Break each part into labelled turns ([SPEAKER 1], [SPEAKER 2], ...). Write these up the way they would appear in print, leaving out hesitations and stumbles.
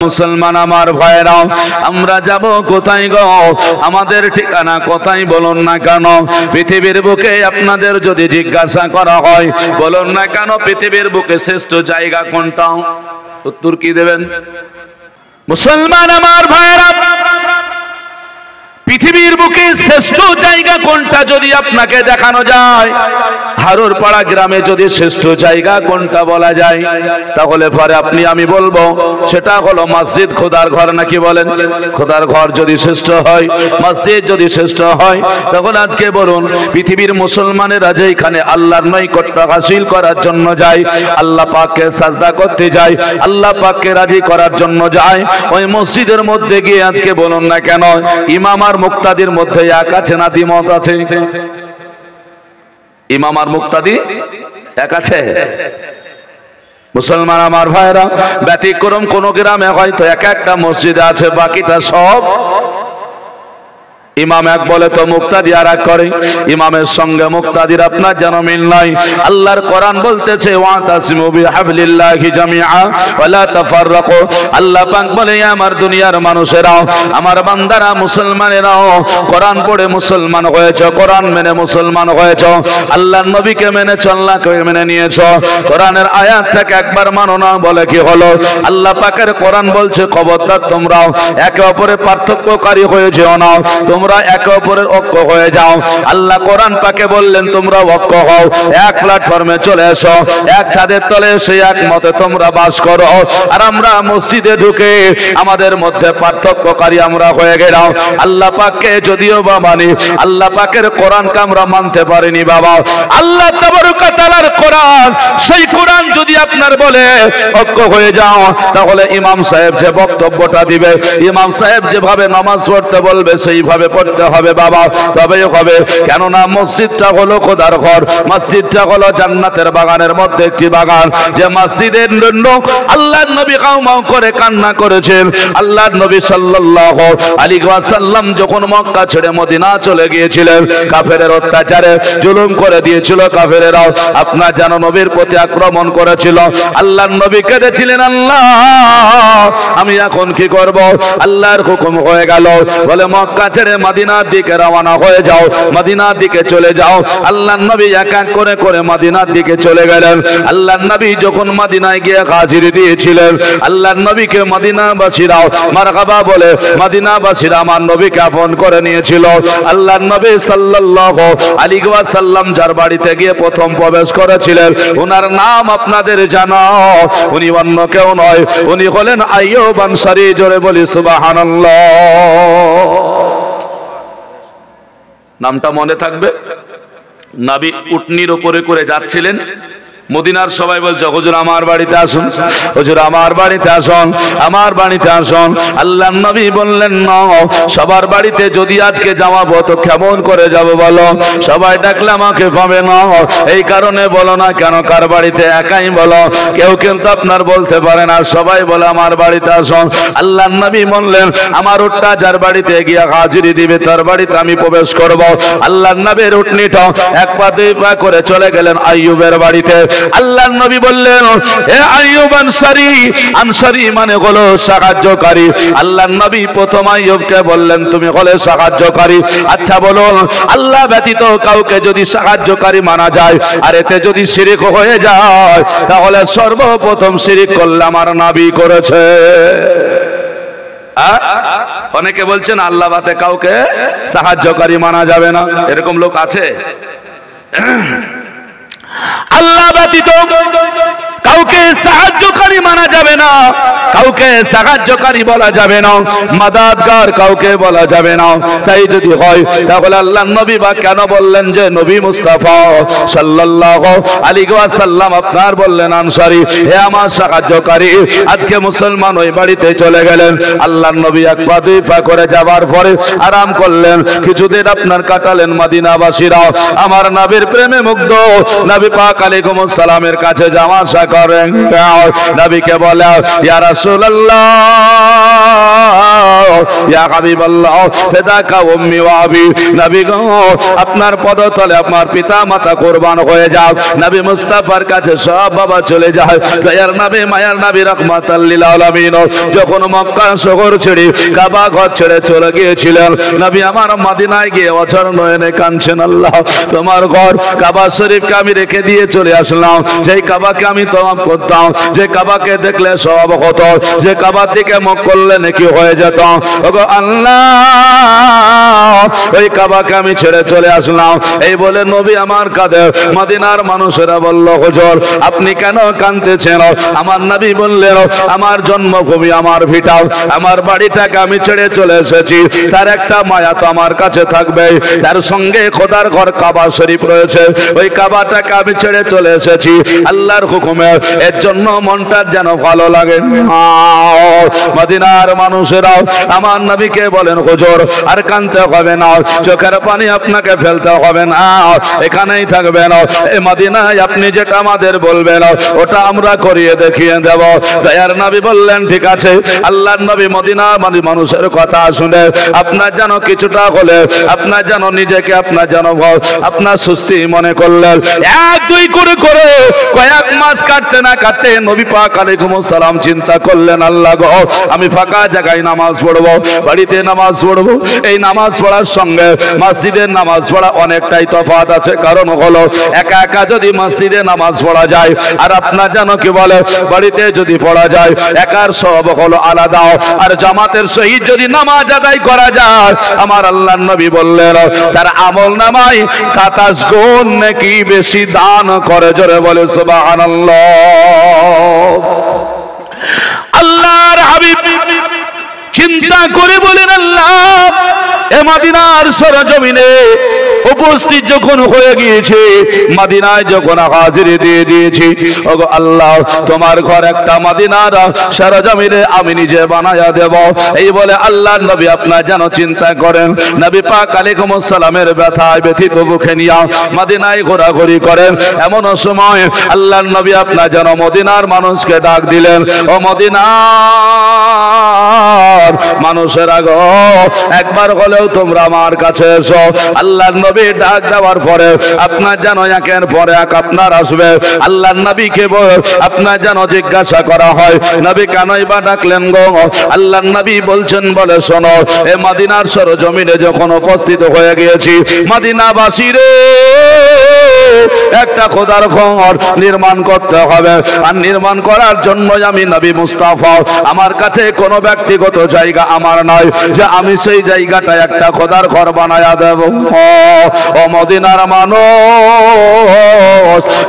[SPEAKER 1] মুসলমান আমার ভাইরাও, আমরা যাব কোথায় গো? আমাদের ঠিকানা কোথায় বলুন না কেন? পৃথিবীর বুকে আপনাদের যদি জিজ্ঞাসা করা হয়, বলুন না কেন পৃথিবীর বুকে শ্রেষ্ঠ জায়গা কোনটা? উত্তর কি দেবেন? মুসলমান আমার ভাইরা, পৃথিবীর বুকে শ্রেষ্ঠ জায়গা কোনটা যদি আপনাকে দেখানো যায়, হারুর পাড়া গ্রামে যদি শ্রেষ্ঠ জায়গা কোনটা বলা যায়, তাহলে পরে আপনি আমি বলবো সেটা হলো মসজিদ, খোদার ঘর। নাকি বলেন? খোদার ঘর যদি শ্রেষ্ঠ হয়, মসজিদ যদি শ্রেষ্ঠ হয়, তখন আজকে বলুন পৃথিবীর মুসলমানেরা যেখানে আল্লাহর নৈকট্য হাসিল করার জন্য যায়, আল্লাহ পাককে সাজদা করতে যায়, আল্লাহ পাককে রাজি করার জন্য যায়, ওই মসজিদের মধ্যে গিয়ে আজকে বলুন না কেন ইমাম আর মুক্তাদির মধ্যে এক আছে না দ্বিমত আছে? ইমাম আর মুক্তাদি এক আছে? মুসলমান আমার ভাইরা, ব্যতিক্রম কোন গ্রামে হয়তো এক একটা মসজিদে আছে, বাকিটা সব ইমাম এক বলে তো মুক্তাদি আর এক করে। ইমামের সঙ্গে মুক্তাদির আপনার যেন মিল নাই। আল্লাহর কোরআন বলতেছে ওয়াতাসিমু বিহাবলিল্লাহি জামিআ ওয়া লা তাফাররাকু। আল্লাহ পাক বলে আমার দুনিয়ার মানুষেরাও, আমার বান্দারা মুসলমানেরাও, কোরআন পড়ে মুসলমান হয়েছে, কোরআন মেনে মুসলমান হয়েছে, আল্লাহর নবীকে মেনেছো, আল্লাহকে মেনে নিয়েছো, কোরআনের আয়াত থেকে একবার মানো না বলে কি হলো? আল্লাহ পাকের কোরআন বলছে খবরদার তোমরাও একে অপরের পার্থক্যকারী হয়ে যেও না, তোমরা একে অপরের ঐক্য হয়ে যাও। আল্লাহ কোরআন পাকে বললেন তোমরা ঐক্য হও, এক প্ল্যাটফর্মে চলে এসো, এক ছাদের তলে এসে এক মতে তোমরা বাস করো। আর আমরা মসজিদে ঢুকে আমাদের মধ্যে পার্থক্যকারী আমরা হয়ে গেলাম। আল্লাহ পাককে যদিও বা মানি, আল্লাহ পাকের কোরআনকে আমরা মানতে পারিনি বাবা। আল্লাহ তাবারক ওয়া তাআলার কোরআন, সেই কোরআন যদি আপনার বলে ঐক্য হয়ে যাও, তাহলে ইমাম সাহেব যে বক্তব্যটা দিবে, ইমাম সাহেব যেভাবে নামাজ পড়তে বলবে সেইভাবে পড়তে হবে বাবা, তবেই হবে। কেননা মসজিদটা হলো খোদার ঘর, মসজিদটা হলো জান্নাতের বাগানের মধ্যে একটি বাগান, যে মসজিদের জন্য আল্লাহর নবী কাউমাউ করে কান্না করেছেন। আল্লাহর নবী সাল্লাল্লাহু আলাইহি ওয়াসাল্লাম যখন মক্কা ছেড়ে মদিনা চলে গিয়েছিলেন, কাফেরের অত্যাচারে জুলুম করে দিয়েছিল কাফেরেরাও, আপনার যেন নবীর প্রতি আক্রমণ করেছিল। আল্লাহর নবী কেঁদেছিলেন, আল্লাহ আমি এখন কি করব? আল্লাহর হুকুম হয়ে গেল, বলে মক্কা ছেড়ে মদিনার দিকে রওনা হয়ে যাও, মদিনার দিকে চলে যাও। আল্লাহর নবী এক এক করে করে মদিনার দিকে চলে গেলেন। আল্লাহর নবী যখন মদিনায় গিয়ে হাজির দিয়েছিলেন, আল্লাহর নবীকে মদিনাবাসীরাও মারহাবা বলে মদিনাবাসীরা আমার নবীকে আপন করে নিয়েছিল। আল্লাহর নবী সাল্লাল্লাহু আলাইহি ওয়াসাল্লাম যার বাড়িতে গিয়ে প্রথম প্রবেশ করেছিলেন, ওনার নাম আপনাদের জানা, উনি অন্য কেউ নয়, উনি হলেন আইয়ুব আনসারী। জোরে বলি সুবহানাল্লাহ। নামটা মনে থাকবে। নবী উটনির উপরে করে যাচ্ছিলেন, মদিনার সবাই বলছে হুজুর আমার বাড়িতে আসুন, হুজুর আমার বাড়িতে আসুন, আমার বাড়িতে আসুন। আল্লাহর নবী বললেন না, সবার বাড়িতে যদি আজকে যাওয়াবো তো কেমন করে যাব বলো? সবাই ডাকলে আমাকে পাবে না, এই কারণে বলো না কেন কার বাড়িতে? একাই বলো, কেউ কিন্তু আপনার বলতে পারে না, সবাই বলে আমার বাড়িতে আসুন। আল্লাহর নবী বললেন আমার উটটা যার বাড়িতে গিয়ে হাজিরি দিবে তার বাড়িতে আমি প্রবেশ করব। আল্লাহর নবীর উটনিটা এক পা দুই পা করে চলে গেলেন আইয়ুবের বাড়িতে। আল্লাহর নবী বললেন হে আইয়ুব আনসারী, আনসারী মানে হলো সাহায্যকারী। আল্লাহর নবী প্রথম আইয়ুবকে বললেন তুমি হলে সাহায্যকারী। আচ্ছা বলুন, আল্লাহ ব্যতীত কাউকে যদি সাহায্যকারী মানা যায় আর এতে যদি শিরক হয়ে যায়, তাহলে সর্বপ্রথম শিরক করলে আমার নবী করেছে। অনেকে বলছেন আল্লাহ বাদে কাউকে সাহায্যকারী মানা যাবে না, এরকম লোক আছে? আল্লাহ ব্যতীত কাউকে সাহায্যকারী মানা যাবে না, কাউকে সাহায্যকারী বলা যাবে না, মাদাদগার কাউকে বলা যাবে না। তাই যদি হয় তাহলে আল্লাহর নবী বা কেন বললেন যে নবী মুস্তাফা সাল্লাল্লাহু আলাইহি ওয়াসাল্লাম আপনার বললেন আনসারী, হে আমার সাহায্যকারী। আজকে মুসলমান ওই বাড়িতে চলে গেলেন। আল্লাহর নবী এক পা দুই পা করে যাবার পরে আরাম করলেন। কিছুদিন আপনার কাটালেন। মদিনাবাসীরা আমার নবীর প্রেমে মুগ্ধ। নবী পাক আলাইহিস সালামের কাছে যাওয়া আসা করেন। নবীকে বলে ইয়া রাসূলুল্লাহ ইয়া হাবিবাল্লাহ ফিদাকা উম্মি ওয়া আবি, নবী গো আপনার পদতলে আমার পিতা মাতা কুরবান হয়ে যাও। নবী মুস্তাফার কাছে সব বাবা চলে যায়। দয়ার নবী মায়ার নবী রাহমাতাল লিল আলামিন যখন মক্কা শহর ছেড়ে কাবা ঘর ছেড়ে চলে গিয়েছিলেন, নবী আমার মদিনায় গিয়ে অঝর নয়নে কাঁদছেন, আল্লাহ তোমার ঘর কাবা শরীফকে আমি রেখে দিয়ে চলে আসলাম, যেই কাবাকে আমি তওয়াফ করতাম, যে কাবাকে দেখলে সওয়াব হতো, যে কাবার দিকে মুখ করলে নেকি হয়ে যেত। ওগো আল্লাহ ওই কাবাকে আমি ছেড়ে চলে আসলাম। এই বলে নবী আমার কাঁদে। মদিনার মানুষেরা বলল, হুজুর আপনি কেন কাঁদতেছেন? আমার নবী বললেন, আমার জন্মভূমি, আমার ভিটা, আমার বাড়িটাকে আমি ছেড়ে চলে এসেছি, তার একটা মায়া তো আমার কাছে থাকবে, তার সঙ্গে খোদার ঘর কাবা শরীফ রয়েছে, ওই কাবাটাকে আমি ছেড়ে চলে এসেছি আল্লাহর হুকুমে, এর জন্য মনটা যেন ভালো লাগে। মদিনার মানুষেরাও আমার নবীকে বলেন, হুজুর আর কাঁদতে হবে না, চোখের পানি আপনাকে ফেলতে হবে না, এখানেই থাকবেন, এই মদিনায় আপনি যেটা আমাদের বলবেন ওটা আমরা করিয়ে দেখিয়ে দেব। দয়ার নবী বললেন, ঠিক আছে। আল্লাহর নবী মদিনার মানুষের কথা শুনে আপনার যেন কিছুটা হলে আপনার যেন নিজেকে আপনার যেন আপনার সুস্থি মনে করলেন। এক দুই করে করে কয়েক মাস কাটতে না কাটতে নবী পাক আলাইহিস সালাম চিন্তা করলেন, আল্লাহ গো আমি ফাঁকা জায়গায় নামাজ পড়বো, বাড়িতে নামাজ পড়বো, এই নামাজ পড়ার সঙ্গে মসজিদের নামাজ পড়া অনেকটাই তফাৎ আছে। কারণ হলো একা একা যদি মসজিদে নামাজ পড়া যায় আর আপনার যেন কি বলে বাড়িতে যদি পড়া যায়, একার সব হলো আলাদা, আর জামাতের সহিত যদি নামাজ আদায় করা যায়, আমার আল্লাহর নবী বললেন তার আমল নামায় 27 গুণ নাকি বেশি দান করে। জোরে বলে সুবহানাল্লাহ। আল্লাহর হাবিব চিন্তা করে বলেন, আল্লাহ এ মদিনার সরজমিনে উপস্থিত যখন হয়ে গিয়েছে, মদিনায় যখন হাজিরি দিয়ে দিয়েছি, ওগো আল্লাহ তোমার ঘর একটা মদিনার সরজমিনে আমি নিজে বানায়া দেব। এই বলে আল্লাহর নবী আপনার যেন চিন্তা করেন, নবী পাক আলাইহিস সালামের ব্যথায় ব্যথিত বুকে নিয়ে মদিনায় ঘোরাঘুরি করেন। এমন সময় আল্লাহর নবী আপনার যেন মদিনার মানুষকে ডাক দিলেন, ও মদিনার মানুষেরা গো একবার হলেও তোমরা আমার কাছে এসো। আল্লাহর নবী ডাক দেওয়ার পরে আপনার যেন একের পরে এক আপনার আসবে। আল্লাহর নবীকে আপনার যেন জিজ্ঞাসা করা হয়, নবী কেনই বা ডাকলেন গো? আল্লাহর নবী বলছেন, বলে শোনো, এ মদিনার সরজমিনে যখন উপস্থিত হয়ে গিয়েছি, মদিনাবাসী রে একটা খোদার ঘর নির্মাণ করতে হবে, আর নির্মাণ করার জন্য আমি নবী মুস্তাফা, আমার কাছে কোনো ব্যক্তিগত জায়গা আমার নয় যে আমি সেই জায়গাটা একটা খোদার ঘর বানায়া দেব। ও মদিনার মানুষ,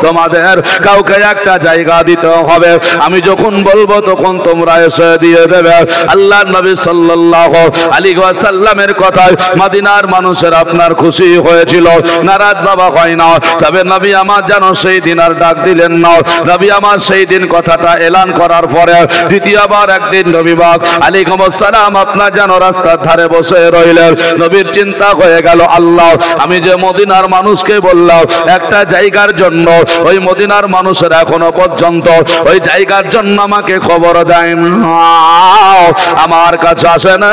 [SPEAKER 1] তোমাদের কাউকে একটা জায়গা দিতে হবে, আমি যখন বলবো তখন তোমরা এসে দিয়ে দেবে। আল্লাহর নবী সাল্লাল্লাহু আলাইহি ওয়াসাল্লামের কথায় মদিনার মানুষের আপনার খুশি হয়েছিল, নারাজ বাবা হয় না। তবে নবী আমার যেন সেই দিন আর ডাক দিলেন না। নবী আমার সেই দিন কথাটা এলান করার পরে দ্বিতীয়বার একদিন নবী পাক আলাইহিস সালাম আপনার যেন রাস্তার ধারে বসে রইলেন। নবীর চিন্তা হয়ে গেল, আল্লাহ আমি যে মদিনার মানুষকে বললাম একটা জায়গার জন্য, ওই মদিনার মানুষের এখনো পর্যন্ত ওই জায়গার জন্য আমাকে খবর দেয় না, আমার কাছে আসে না।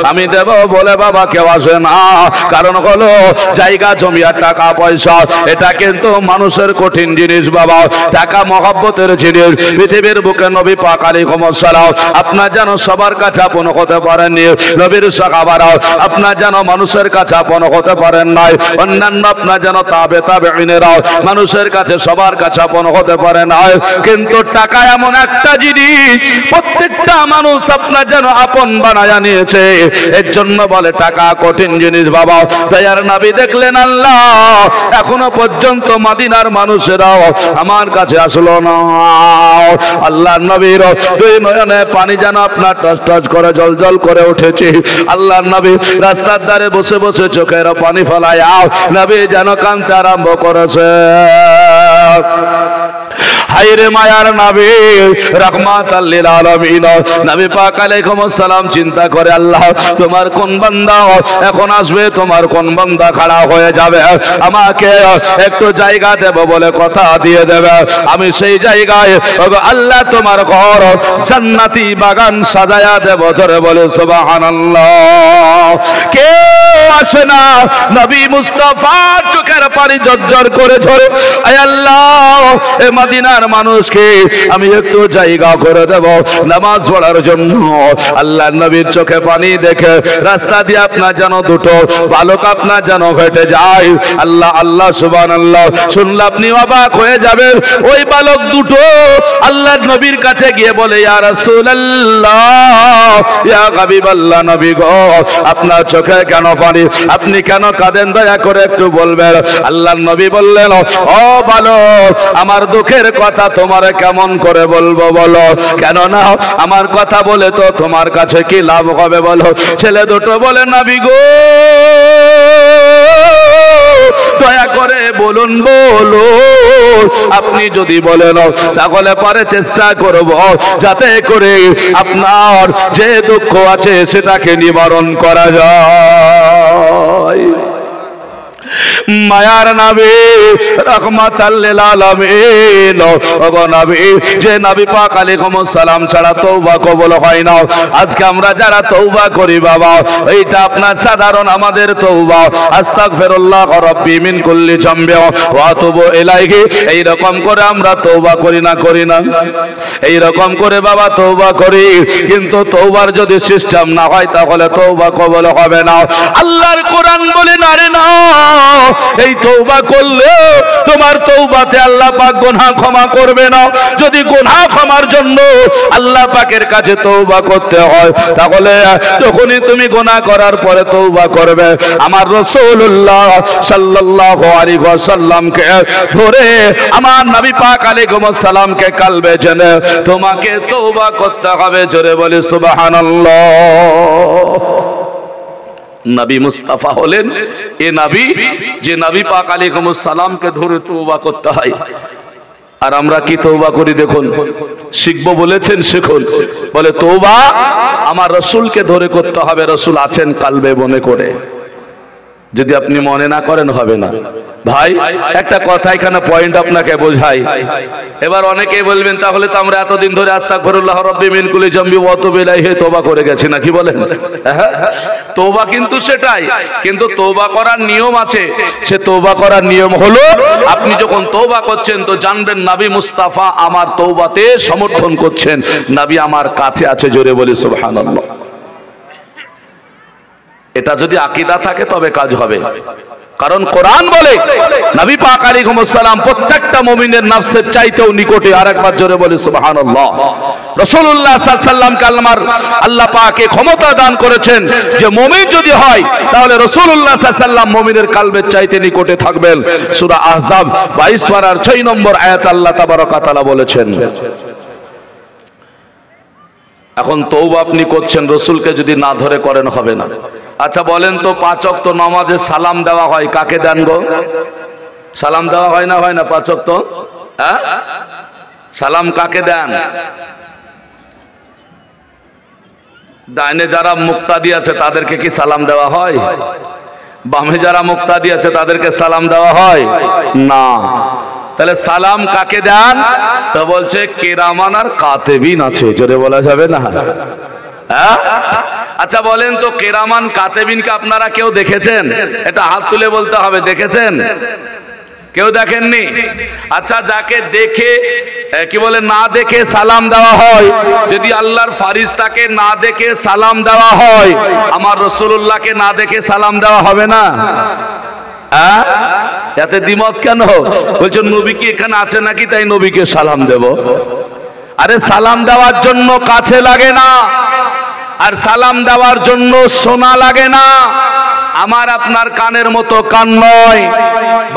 [SPEAKER 1] আমি দেব বলে বাবা কেউ আসে না। কারণ হলো জায়গা জমি আর টাকা পয়সা এটা কিন্তু মানুষের কঠিন জিনিস বাবা, টাকা মহব্বতের জিনিস। পৃথিবীর বুকে নবী পাক আলাইহিস সালাম আপনার যেন সবার কাছে আপন হতে পারেননি, নবীর সাহাবারা আপনার যেন মানুষের কাছে আপন হতে পারেন নাই, অন্যান্য আপনার যেন তাবেঈনেরা মানুষের কাছে সবার কাছে আপন হতে পারে নাই। কিন্তু টাকা এমন একটা জিনিস প্রত্যেকটা মানুষ আপনার যেন আপন বানায়া নিয়েছে, এর জন্য বলে টাকা কঠিন জিনিস বাবা। দয়ার নবী দেখলেন, আল্লাহ এখনো পর্যন্ত মদিনার মানুষেরাও আমার কাছে আসলো না। আল্লাহর নবীর দুই নয়নে পানি যেন আপনার টস টস করে জল জল করে উঠেছে। আল্লাহর নবী রাস্তার ধারে বসে বসে চোখের পানি ফেলায় নবী যেন কাঁদতে আরম্ভ করেছে। হায়রে মায়ার নবী রাহমাতাল লিল আলামিন নবী পাক আলাইহিস সালাম চিন্তা করে আল্লাহ তোমার কোন বান্দা এখন আসবে, তোমার কোন বান্দা খাড়া হয়ে যাবে, আমাকে একটু জায়গা দেব বলে কথা দিয়ে দেবে, আমি সেই জায়গায় আল্লাহ তোমার ঘর জান্নাতি বাগান সাজায়া দেব। জোরে বলে সুবহানাল্লাহ। কে আসে না নবী মুস্তাফা চোখের পানি জর্জর করে ঝরে, আয় আল্লাহ এ মদিনার মানুষকে আমি একটু জায়গা করে দেব নামাজ পড়ার জন্য। আল্লাহ নবীর চোখে পানি দেখে রাস্তা দিয়ে আপনার যেন দুটো বালক আপনার যেন হেঁটে যায়। আল্লাহ আল্লাহ সুবহানাল্লাহ শুনলে আপনি অবাক হয়ে যাবেন। ওই বালক দুটো আল্লাহ নবীর কাছে গিয়ে বলে, ইয়া রাসূলুল্লাহ, ইয়া হাবিবাল্লাহ, নবী গো আপনার চোখে কেন পানি, আপনি কেন কাঁদেন, দয়া করে একটু বলবেন। আল্লাহ নবী বললেন, ও বালক আমার দুঃখের কথা তোমার কেমন করে বলবো বলো, কেন না আমার কথা বলে তো তোমার কাছে কি লাভ হবে বলো। ছেলে দুটো বলে, নবী গো দয়া করে বলুন বলুন, আপনি যদি বলেন তাহলে পরে চেষ্টা করব যাতে করে আপনার যে দুঃখ আছে সেটাকে নিবারণ করা যায়। মায়ার নবী রাহমাতাল লিল আলামিন ওগো নবী, যে নবী পাক আলাইহিস সালাম ছাড়া তওবা কবুল হয় না। আজকে আমরা যারা তওবা করি বাবা, এইটা আপনার সাধারণ আমাদের তওবা, আস্তাগফিরুল্লাহ রাব্বি মিন কুল্লি যামবি ওয়া আতুবু ইলাইহি, এই রকম করে আমরা তওবা করি না করি না, এই রকম করে বাবা তওবা করি। কিন্তু তওবার যদি সিস্টেম না হয় তাহলে তওবা কবুল হবে না। আল্লাহর কোরআন বলে না রে না, এই তওবা করলে তোমার তওবাতে আল্লাহ পাক গুনাহ ক্ষমা করবে না। যদি গুনাহ ক্ষমার জন্য আল্লাহ পাকের কাছে তওবা করতে হয় তাহলে যখনই তুমি গুনাহ করার পরে তওবা করবে, আমার রাসূলুল্লাহ সাল্লাল্লাহু আলাইহি ওয়াসাল্লামকে ধরে আমার নবী পাক আলাইহিস সালামকে কালবে জেনে তোমাকে তওবা করতে হবে। জোরে বলি সুবহানাল্লাহ। নবী মুস্তাফা হলেন এ নবী যে নবী পাক আলাইহিস সালামকে ধরে তওবা করতে হয়। আর আমরা কি তওবা করি দেখুন, শিখবো বলেছেন শিখুন, বলে তওবা আমার রাসূলকে ধরে করতে হবে, রাসূল আছেন কালবে মনে করে। যদি আপনি মনে না করেন হবে না। ভাই একটা কথা এখানে পয়েন্ট আপনাকে বোঝাই। এবার অনেকেই বলবেন তাহলে তো আমরা এতদিন ধরে আস্তাগফিরুল্লাহ রাব্বি মিন কুল্লি যামবি ওয়া আতুবু ইলাইহি তওবা করে গেছি না, কি বলেন? তওবা কিন্তু সেটাই, কিন্তু তওবা করার নিয়ম আছে। সে তওবা করার নিয়ম হলো আপনি যখন তওবা করছেন তো জানবেন নবী মুস্তাফা আমার তওবাতে সমর্থন করছেন, নবী আমার কাছে আছে। জোরে বলি সুবহানাল্লাহ। এটা যদি আকীদা থাকে তবে কাজ হবে। কারণ কোরআন বলে নবী পাক আলাইহিস সালাম প্রত্যেকটা মুমিনের নফসের চাইতেও নিকটে। আরেকবার জোরে বলি সুবহানাল্লাহ। রাসূলুল্লাহ সাল্লাল্লাহু আলাইহি ওয়াসাল্লাম কালমার আল্লাহ পাকে ক্ষমতা দান করেছেন যে মুমিন যদি হয় তাহলে রাসূলুল্লাহ সাল্লাল্লাহু আলাইহি ওয়াসাল্লাম মুমিনের কালবের চাইতে নিকটে থাকবেন। সূরা আহজাব 22 পারার 6 নম্বর আয়াত আল্লাহ তাবারক ওয়া তাআলা বলেছেন। এখন তওবা আপনি করছেন, রাসূলকে যদি না ধরে করেন হবে না। আচ্ছা বলেন তো 5 ওয়াক্ত নামাজে সালাম দেওয়া হয়, কাকে দেন গো? সালাম দেওয়া হয় না, হয় না 5 ওয়াক্ত? হ্যাঁ, সালাম কাকে দেন? ডাইনে যারা মুক্তাদি আছে তাদেরকে কি সালাম দেওয়া হয়? বামে যারা মুক্তাদি আছে তাদেরকে সালাম দেওয়া হয় না। তাহলে সালাম কাকে দেন? তো বলছে কিরামান আর কাতেবিন আছে। জোরে বলা যাবে না? আচ্ছা বলেন তো কিরামান কাতেবিনকে আপনারা কেউ দেখেছেন? এটা হাত তুলে বলতে হবে, দেখেছেন? কেউ দেখেননি? আচ্ছা যাকে দেখে কি বলে না দেখে সালাম দেওয়া হয়, যদি আল্লাহর ফারিস্তাকে না দেখে সালাম দেওয়া হয়, আমার রাসূলুল্লাহকে না দেখে সালাম দেওয়া হবে না? এতে দ্বিমত কেন? বলছেন নবী কি এখানে আছে নাকি তাই নবীকে সালাম দেব? আরে সালাম দেওয়ার জন্য কাছে লাগে না, আর সালাম দেওয়ার জন্য সোনা লাগে না। আমার আপনার কানের মতো কান নয়।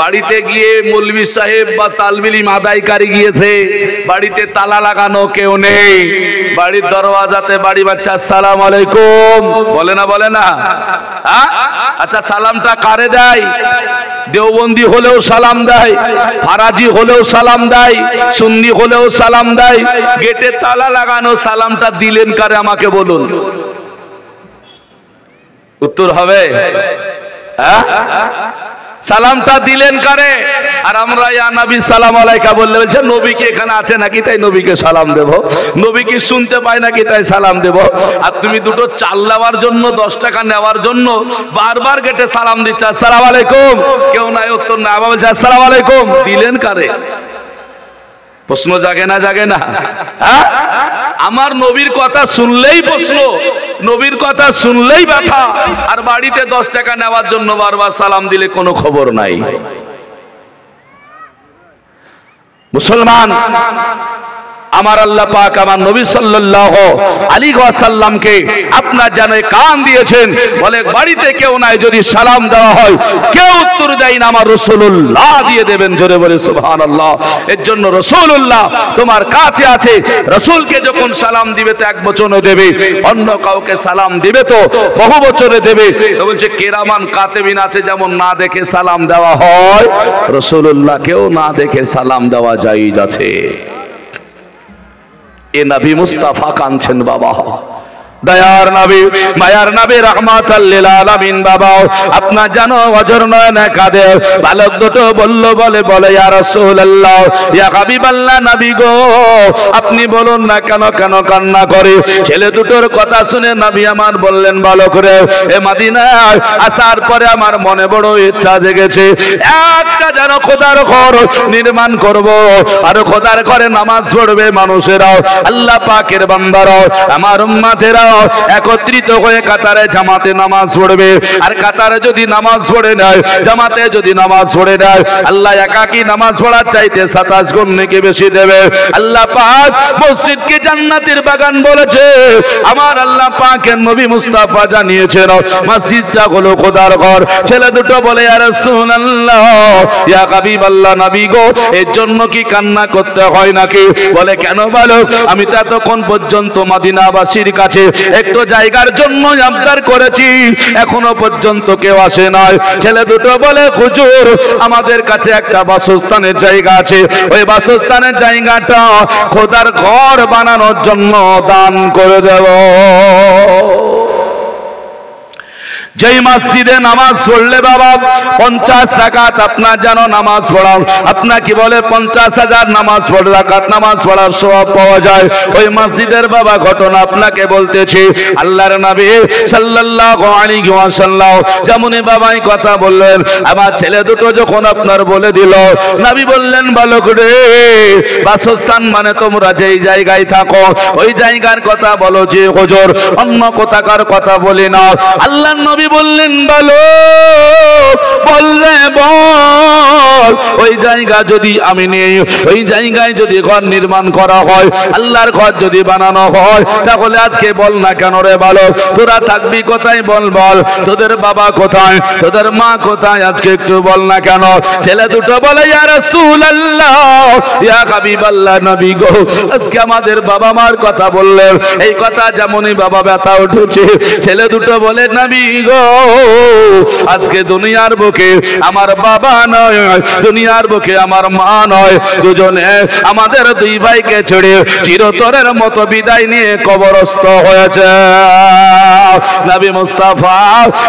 [SPEAKER 1] বাড়িতে গিয়ে মৌলভী সাহেব বা তালবিল ইলম আদায়কারী গিয়েছে, বাড়িতে তালা লাগানো কেউ নেই, বাড়ির দরওয়াজাতে বাড়ি বাচ্চা আসসালামু আলাইকুম বলে না, বলে না? আচ্ছা, সালামটা কারে দেয়? দেওবন্দি হলেও সালাম দেয়, ফারাজি হলেও সালাম দেয়, সুন্নি হলেও সালাম দেয়। গেটে তালা লাগানো সালামটা দিলেন কারে আমাকে বলুন? উত্তর হবে সালামটা দিলেন কারে? আর আমরা ইয়া নবী সালাম আলাইকা বললে বলছে নবী কি এখানে আছে নাকি তাই নবীকে সালাম দেব, নবী কি শুনতে পায় নাকি তাই সালাম দেব। আর তুমি দুটো চাল নেওয়ার জন্য 10 টাকা নেওয়ার জন্য বারবার গেটে সালাম দিচ্ছে আসসালামু আলাইকুম, কেউ নাই উত্তর না, আবার বলছে আসসালামু আলাইকুম, দিলেন কারে? প্রশ্ন জাগে না, জাগে না? আমার নবীর কথা শুনলেই প্রশ্ন, নবীর কথা শুনলেই ব্যথা, আর বাড়িতে 10 টাকা নেওয়ার জন্য বারবার সালাম দিলে কোনো খবর নাই। মুসলমান, আমার আল্লাহ পাক আমার নবী সাল্লাল্লাহু আলাইহি ওয়াসাল্লামকে আপনার জানে কান দিয়েছেন, বলে বাড়িতে কেউ নাই, যদি সালাম দেওয়া হয় কেউ উত্তর দেয় না, আমার রাসূলুল্লাহ দিয়ে দেবেন। জোরে বলে সুবহানাল্লাহ। এর জন্য রাসূলুল্লাহ তোমার কাছে আছে, রাসূলকে যখন সালাম দিবে তো এক বচনে দেবে, অন্য কাউকে সালাম দিবে তো বহু বচনে দেবে। তো বলছে কিরামান কাতিবিন আছে, যেমন না দেখে সালাম দেওয়া হয়, রাসূলুল্লাহকেও না দেখে সালাম দেওয়া জায়েজ আছে। এ নবী মুস্তাফা কাঁদছেন বাবা, দয়ার নবী, মায়ার নবী, রাহমাতাল লিল আলামিন বাবা। আপনার জানো অজর নয়নে কাঁদে, বালক দুটো বলল, বলে ইয়া রাসূলুল্লাহ, ইয়া হাবিবাল্লাহ, নবী গো আপনি বলুন না কেন কান্না করে? ছেলে দুটোর কথা শুনে নবী আমার বললেন, বালক রে, এ মদিনায় আসার পরে আমার মনে বড় ইচ্ছা জেগেছে, একটা যেন খোদার ঘর নির্মাণ করব, আর খোদার ঘরে নামাজ পড়বে মানুষেরাও, আল্লাহ পাকের বান্দারাও, আমার উম্মতেরা একত্রিত হয়ে কাতারে জামাতে নামাজ পড়বে। আর কাতারে যদি নামাজ পড়ে নেয়, জামাতে যদি নামাজ পড়ে নেয়, আল্লাহ একাকী নামাজ পড়ার চাইতে 27 গুণ নেকি বেশি দেবে। আল্লাহ পাক মসজিদকে জান্নাতের বাগান বলেছে, আমার আল্লাহ পাকের নবী মুস্তাফা জানিয়েছেন মসজিদটা হলো খোদার ঘর। ছেলে দুটো বলে, ইয়া রাসূলুল্লাহ, ইয়া হাবিবাল্লাহ, নবী গো এর জন্য কি কান্না করতে হয় নাকি? বলে কেন বালক, আমি তো এতক্ষণ পর্যন্ত মদিনাবাসীর কাছে একটু জায়গার জন্য আবদার করেছি, এখনো পর্যন্ত কেউ আসে নাই। ছেলে দুটো বলে, হুজুর আমাদের কাছে একটা বাসস্থানের জায়গা আছে, ওই বাসস্থানের জায়গাটা খোদার ঘর বানানোর জন্য দান করে দেব। যেই মসজিদে নামাজ পড়লে বাবা 50 রাকাত আপনার যেন নামাজ পড়াও, আপনার কি বলে 50,000 নামাজ পড়ে রাকাত নামাজ পড়ার সওয়াব পাওয়া যায়, ওই মসজিদের বাবা ঘটনা আপনাকে বলতেছি। আল্লাহর নবী সাল্লাল্লাহু আলাইহি ওয়াসাল্লাম যেমনই বাবাই কথা বললেন, আমার ছেলে দুটো যখন আপনার বলে দিল, নবী বললেন, বালক রে, বাসস্থান মানে তোমরা যেই জায়গায় থাকো ওই জায়গার কথা বলো, যে হুজুর অন্য কোথাকার কথা বলি না। আল্লাহর নবী বললেন, বললে বল, ওই জায়গা যদি আমি নেই, ওই জায়গায় যদি ঘর নির্মাণ করা হয়, আল্লাহর ঘর যদি বানানো হয়, তাহলে আজকে বল না কেন রে বালক, তোরা থাকবি কোথায়? বল, তোদের বাবা কোথায়, তোদের মা কোথায়, আজকে একটু বল না কেন? ছেলে দুটো বলে, ইয়া রাসূলুল্লাহ, ইয়া হাবিবাল্লাহ, নবী গো আজকে আমাদের বাবা মার কথা বললেন, এই কথা যেমনই বাবা ব্যথা উঠেছে। ছেলে দুটো বলে, নবী গো আজকে দুনিয়ার বুকে আমার বাবা নয়, দুনিয়ার বুকে আমার মা নয়, দুজনে আমাদের দুই ভাইকে ছেড়ে চিরতরের মতো বিদায় নিয়ে কবরস্থ হয়েছে। নবী মুস্তাফা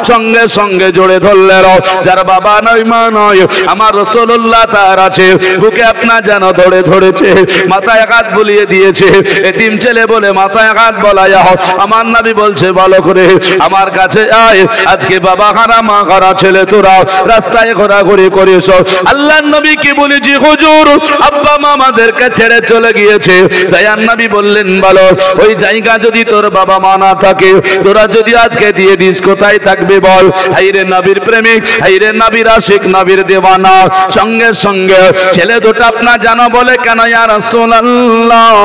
[SPEAKER 1] সঙ্গে সঙ্গে জোরে ধরলেন, যার বাবা নয় মা নয় আমার রাসূলুল্লাহ তার আছে, বুকে আপনার যেন ধরেছে, মাথায় হাত বুলিয়ে দিয়েছে। এতিম ছেলে বলে মাথায় হাত বলায়া, আমার নবী বলছে, ভালো করে আমার কাছে আয়, আজকে বাবা হারা মা হারা ছেলে তোরা রাস্তায় ঘোরাঘুরি করিস। আল্লাহর নবী কি বলেছি, হুজুর আব্বা মা আমাদেরকে ছেড়ে চলে গিয়েছে। দয়ার নবী বললেন, বলো ওই জায়গা যদি তোর বাবা মা না থাকে, তোরা যদি আজকে দিয়ে দিস, কোথায় থাকবে বল? হাইরে নবীর প্রেমিক, হাইরে নবীর আশিক, নবীর দেওয়ানা। সঙ্গে সঙ্গে ছেলে দুটো আপনার জানো বলে, কেন ইয়া রাসূলুল্লাহ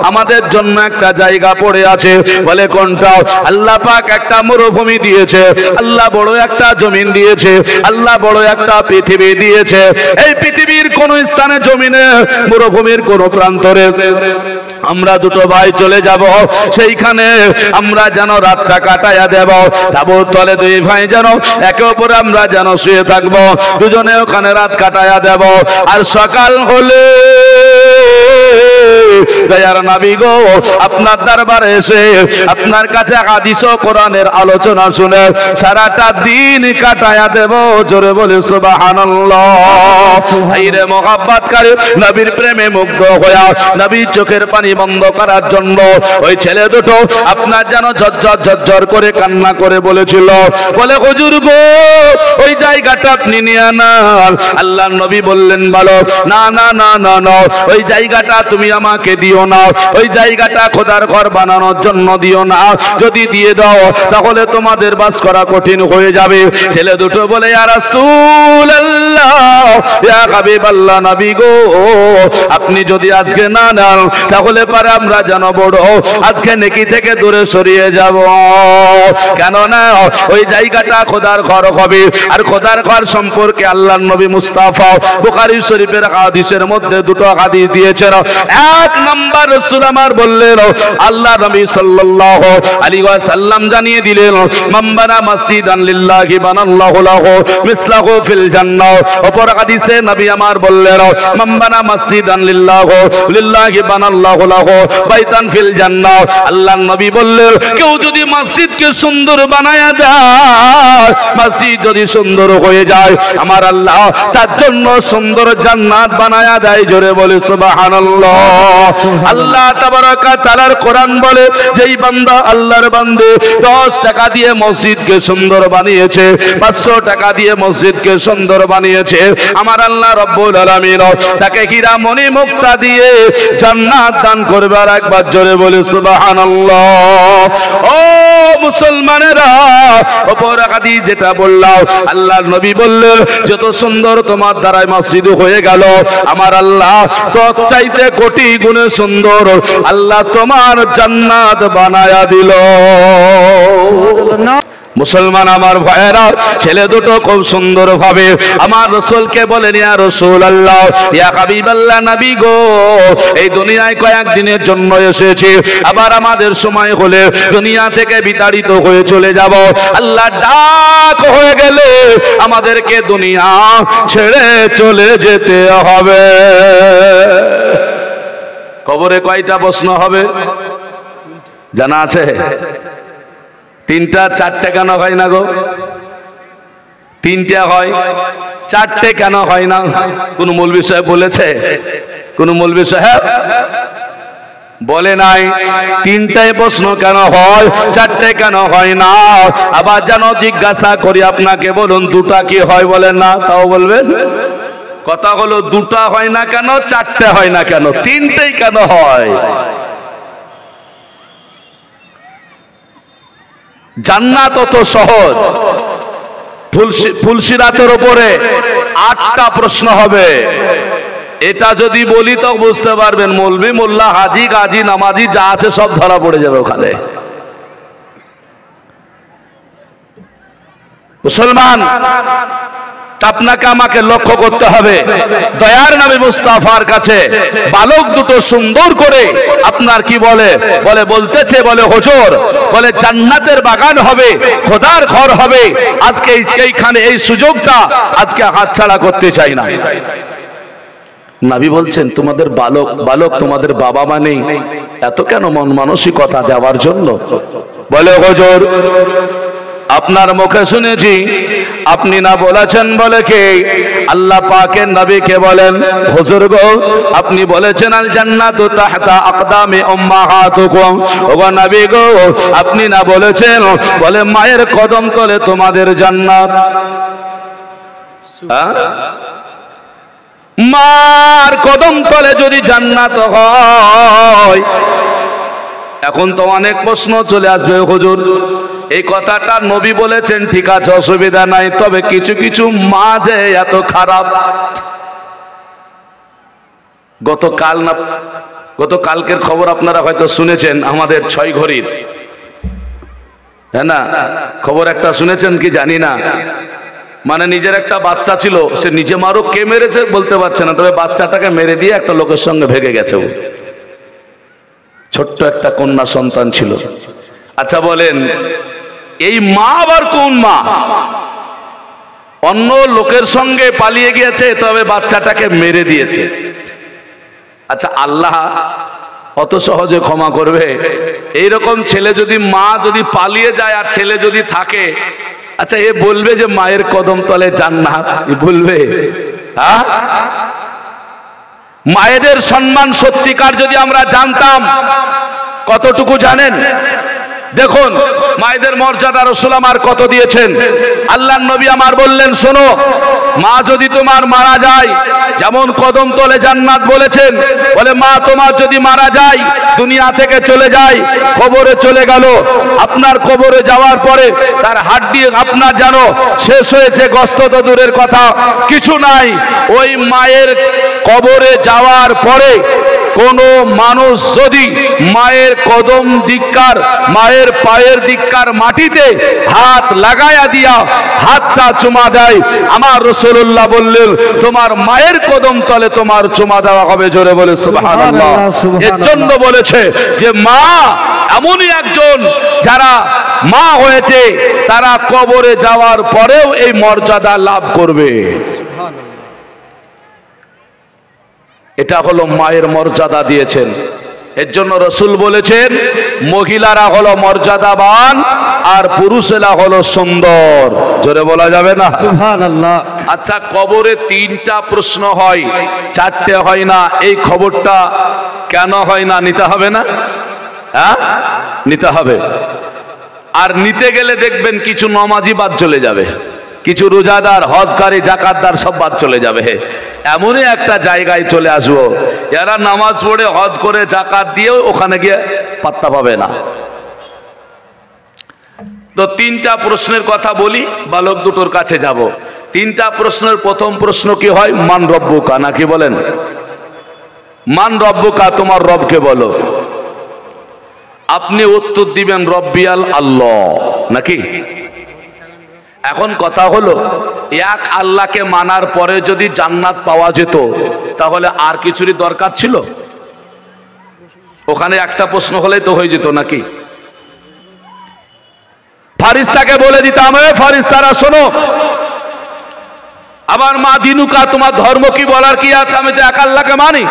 [SPEAKER 1] আমাদের জন্য একটা জায়গা পড়ে আছে। বলে কোনটা? আল্লাহ পাক একটা মরুভূমি দিয়েছে, আল্লাহ বড় একটা জমিন দিয়েছে, আল্লাহ বড় একটা পৃথিবী দিয়েছে। এই পৃথিবীর কোন স্থানে জমিনে মরুভূমির কোন প্রান্তরে আমরা দুটো ভাই চলে যাব, সেইখানে আমরা যেন রাতটা কাটাইয়া দেব। তাবুর তলে দুই ভাই যেন একে অপরে আমরা যেন শুয়ে থাকবো, দুজনে ওখানে রাত কাটাইয়া দেব। আর সকাল হলে দয়ার নবী গো আপনার দরবারে এসে আপনার কাছে হাদিস ও কোরআনের আলোচনা শুনে সারাটা দিন কাটায়া দেব। জোরে বলে সুবহানাল্লাহ। হায়রে মোহাব্বত করে নবীর প্রেমে মুগ্ধ হয়ে নবীর চোখের পানি বন্ধ করার জন্য ওই ছেলে দুটো আপনার যেন ঝরঝর ঝরঝর করে কান্না করে বলেছিল, বলে হুজুর গো ওই জায়গাটা আপনি নিয়ে নেন। আল্লাহর নবী বললেন বলো না না না না না, ওই জায়গাটা তুমি আমাকে দিও না, ওই জায়গাটা খোদার ঘর বানানোর জন্য দিও না, যদি দিয়ে দাও তাহলে তোমাদের বাস করা কঠিন হয়ে যাবে। ছেলে দুটো বলে ইয়া রাসূলুল্লাহ ইয়া হাবিবাল্লাহ, নবী গো আপনি যদি আজকে না নেন তাহলে পারে আমরা যেন বড় আজকে নেকি থেকে দূরে সরিয়ে যাব। কেন না ওই জায়গাটা খোদার ঘর হবে। আর খোদার ঘর সম্পর্কে আল্লাহর নবী মুস্তাফা বুখারী শরীফের হাদিসের মধ্যে দুটো হাদিস দিয়েছেন। এক নাম্বার রাসূল আমার বললেন, আল্লাহ নবী সাল্লাল্লাহু আলাইহি ওয়াসাল্লাম জানিয়ে দিলেন মান বানা মাসজিদান লিল্লাহি বানাল্লাহু লাহু মিসলাহু ফিল জান্নাহ। অপর হাদিসে নবী আমার বললেন মান বানা মাসজিদান লিল্লাহি বানাল্লাহু লাহু বাইতান ফিল জান্নাহ। আল্লাহর নবী বললেন কেউ যদি মসজিদকে সুন্দর বানায়া দেয়, মসজিদ যদি সুন্দর হয়ে যায়, আমার আল্লাহ তার জন্য সুন্দর জান্নাত বানায়া দেয়। জোরে বলে সুবহানাল্লাহ। আল্লাহ তাবারাকা তাআলার কোরআন বলে যেই বান্দা আল্লাহর বান্দে 10 টাকা দিয়ে মসজিদকে সুন্দর বানিয়েছে, 500 টাকা দিয়ে মসজিদকে সুন্দর বানিয়েছে, আমার আল্লাহ রব্বুল আলামিন তাকে হীরা মণি মুক্তা দিয়ে জান্নাত দান করবে। আর একবার জোরে বলে সুবহানাল্লাহ। ও মুসলমানেরা, অপর হাদিস যেটা বললাম আল্লাহর নবী বললেন যত সুন্দর তোমার দ্বারাই মসজিদ হয়ে গেল, আমার আল্লাহ তত চাইতে কোটি গুণে সুন্দর আল্লাহ তোমার জান্নাত বানায়া দিল। মুসলমান আমার ভাইয়েরা, ছেলে দুটো খুব সুন্দর ভাবে আমার রাসূলকে বলেন ইয়া রাসূলুল্লাহ ইয়া হাবিবাল্লাহ, নবী গো এই দুনিয়ায় কয়েকদিনের জন্য এসেছি, আবার আমাদের সময় হলে দুনিয়া থেকে বিতাড়িত হয়ে চলে যাব। আল্লাহ ডাক হয়ে গেলে আমাদেরকে দুনিয়া ছেড়ে চলে যেতে হবে। কবরে কয়টা প্রশ্ন হবে জানা আছে? 3টা 4টে কেন হয় না গো? 3টে হয়, 4টে কেন হয় না? কোন মৌলভী সাহেব বলেছে? কোন মৌলভী সাহেব বলে নাই। 3টাই প্রশ্ন কেন হয়, 4টে কেন হয় না? আবার যেন জিজ্ঞাসা করি আপনাকে, বলুন 2টা কি হয়? বলেন না, তাও বলবেন। কথা হলো 2টা হয় না কেন, 4টে হয় না কেন, 3টেই কেন হয়? জান্নাত অত সহজ। ফুলসিরাতের উপরে 8টা প্রশ্ন হবে। এটা যদি বলি তো বুঝতে পারবেন, মৌলভী মোল্লা হাজি গাজী নামাজি যা আছে সব ধরা পড়ে যাবে ওখানে। মুসলমান, আপনাকে আমাকে লক্ষ্য করতে হবে। দয়ার নবী মুস্তাফার কাছে বালক দুটো সুন্দর করে আপনার কি বলে বলতেছে, বলে হুজুর, বলে জান্নাতের বাগান হবে, খোদার ঘর হবে। আজকে এইখানে এই সুযোগটা আজকে হাতছাড়া করতে চাই না। নবী বলছেন তোমাদের বালক তোমাদের বাবা মা নেই, এত কেন মন মানসিকতা দেওয়ার জন্য? বলে হুজুর আপনার মুখে শুনেছি আপনি না বলেছেন, বলে কে? আল্লাহ পাকের নবীকে বলেন হুজুর গো আপনি বলেছেন আল জান্নাতু তাহতা আকদামি উম্মাহাতুকুম। ওগো নবী গো আপনি না বলেছেন, বলে মায়ের কদম তলে তোমাদের জান্নাত। মার কদম তলে যদি জান্নাত হয়, এখন তো অনেক প্রশ্ন চলে আসবে, হুজুর এই কথাটা নবী বলেছেন ঠিক আছে, অসুবিধা নাই, তবে কিছু কিছু মা যে এত খারাপ। গতকালকের খবর আপনারা হয়তো শুনেছেন, আমাদের 6 ঘড়ির হ্যাঁ না, খবর একটা শুনেছেন কি জানি না, মানে নিজের একটা বাচ্চা ছিল, সে নিজে মারুক কে মেরেছে বলতে পারছে না, তবে বাচ্চাটাকে মেরে দিয়ে একটা লোকের সঙ্গে ভেগে গেছে। ও ছোট্ট একটা কন্যা সন্তান ছিল। আচ্ছা বলেন, এই মা আবার কোন মা? অন্য লোকের সঙ্গে পালিয়ে গিয়েছে, তবে বাচ্চাটাকে মেরে দিয়েছে। আচ্ছা, আল্লাহ অত সহজে ক্ষমা করবে? এইরকম ছেলে যদি, মা যদি পালিয়ে যায় আর ছেলে যদি থাকে, আচ্ছা এ বলবে যে মায়ের কদম তলে জান্নাত? বলবে? হ্যাঁ, মায়েদের সম্মান সত্যিকার যদি আমরা জানতাম, কতটুকু জানেন? দেখুন মায়েদের মর্যাদা রাসূল আমার কত দিয়েছেন। আল্লাহর নবী আমার বললেন, শোনো, মা যদি তোমার মারা যায়, যেমন কদম তলে জান্নাত বলেছেন, বলে মা তোমার যদি মারা যায়, দুনিয়া থেকে চলে যায়, কবরে চলে গেল, আপনার কবরে যাওয়ার পরে তার হাড্ডি আপনার জানো শেষ হয়েছে, গোশত তো দূরের কথা, কিছু নাই। ওই মায়ের কবরে যাওয়ার পরে কোন মানুষ যদি মায়ের কদম দিককার, মায়ের পায়ের দিককার মাটিতে হাত লাগায়া দিয়া হাতটা চুমা দেয়, আমার রাসূলুল্লাহ বললেন তোমার মায়ের কদম তলে তোমার চুমা দেওয়া হবে। জোরে বলে সুবহানাল্লাহ। এর জন্য বলেছে যে মা এমনই একজন, যারা মা হয়েছে তারা কবরে যাওয়ার পরেও এই মর্যাদা লাভ করবে। এটা হলো মায়ের মর্যাদা দিয়েছেন। এর জন্য রাসূল বলেছেন মহিলারা হলো মর্যাদাবান আর পুরুষেরা হলো সুন্দর। জোরে বলা যাবে না?
[SPEAKER 2] সুবহানাল্লাহ।
[SPEAKER 1] আচ্ছা, কবরে 3টা প্রশ্ন হয়, 4টে হয় না, এই খবরটা কেন হয় না? নিতে হবে না? হ্যাঁ, নিতে হবে। আর নিতে গেলে দেখবেন কিছু নমাজি বাদ চলে যাবে, কিছু রোজাদার, হজকারী, জাকাতদার সব বাদ চলে যাবে। এমনই একটা জায়গায় চলে আসবো, এরা নামাজ পড়ে, হজ করে, জাকাত দিয়েও ওখানে গিয়ে পাত্তা পাবে না। তো 3টা প্রশ্নের কথা বলি, বালক দুটোর কাছে যাব। 3টা প্রশ্নের প্রথম প্রশ্ন কি হয়? মান রব্বুকা, নাকি বলেন? মান রব্বুকা, তোমার রবকে বলো। আপনি উত্তর দিবেন রব্বিয়াল আল্লাহ, নাকি? এখন কথা হলো, এক আল্লাহকে মানার পরে যদি জান্নাত পাওয়া যেত, তাহলে আর কিছুরই দরকার ছিল? ওখানে একটা প্রশ্ন হলেই তো হয়ে যেত, নাকি? ফারিস্তাকে বলে দিতাম, এ ফারিস্তারা শোনো, আমার মা দিনুকা, তোমার ধর্ম কি বলার কি আছে? আমি তো এক আল্লাহকে মানি।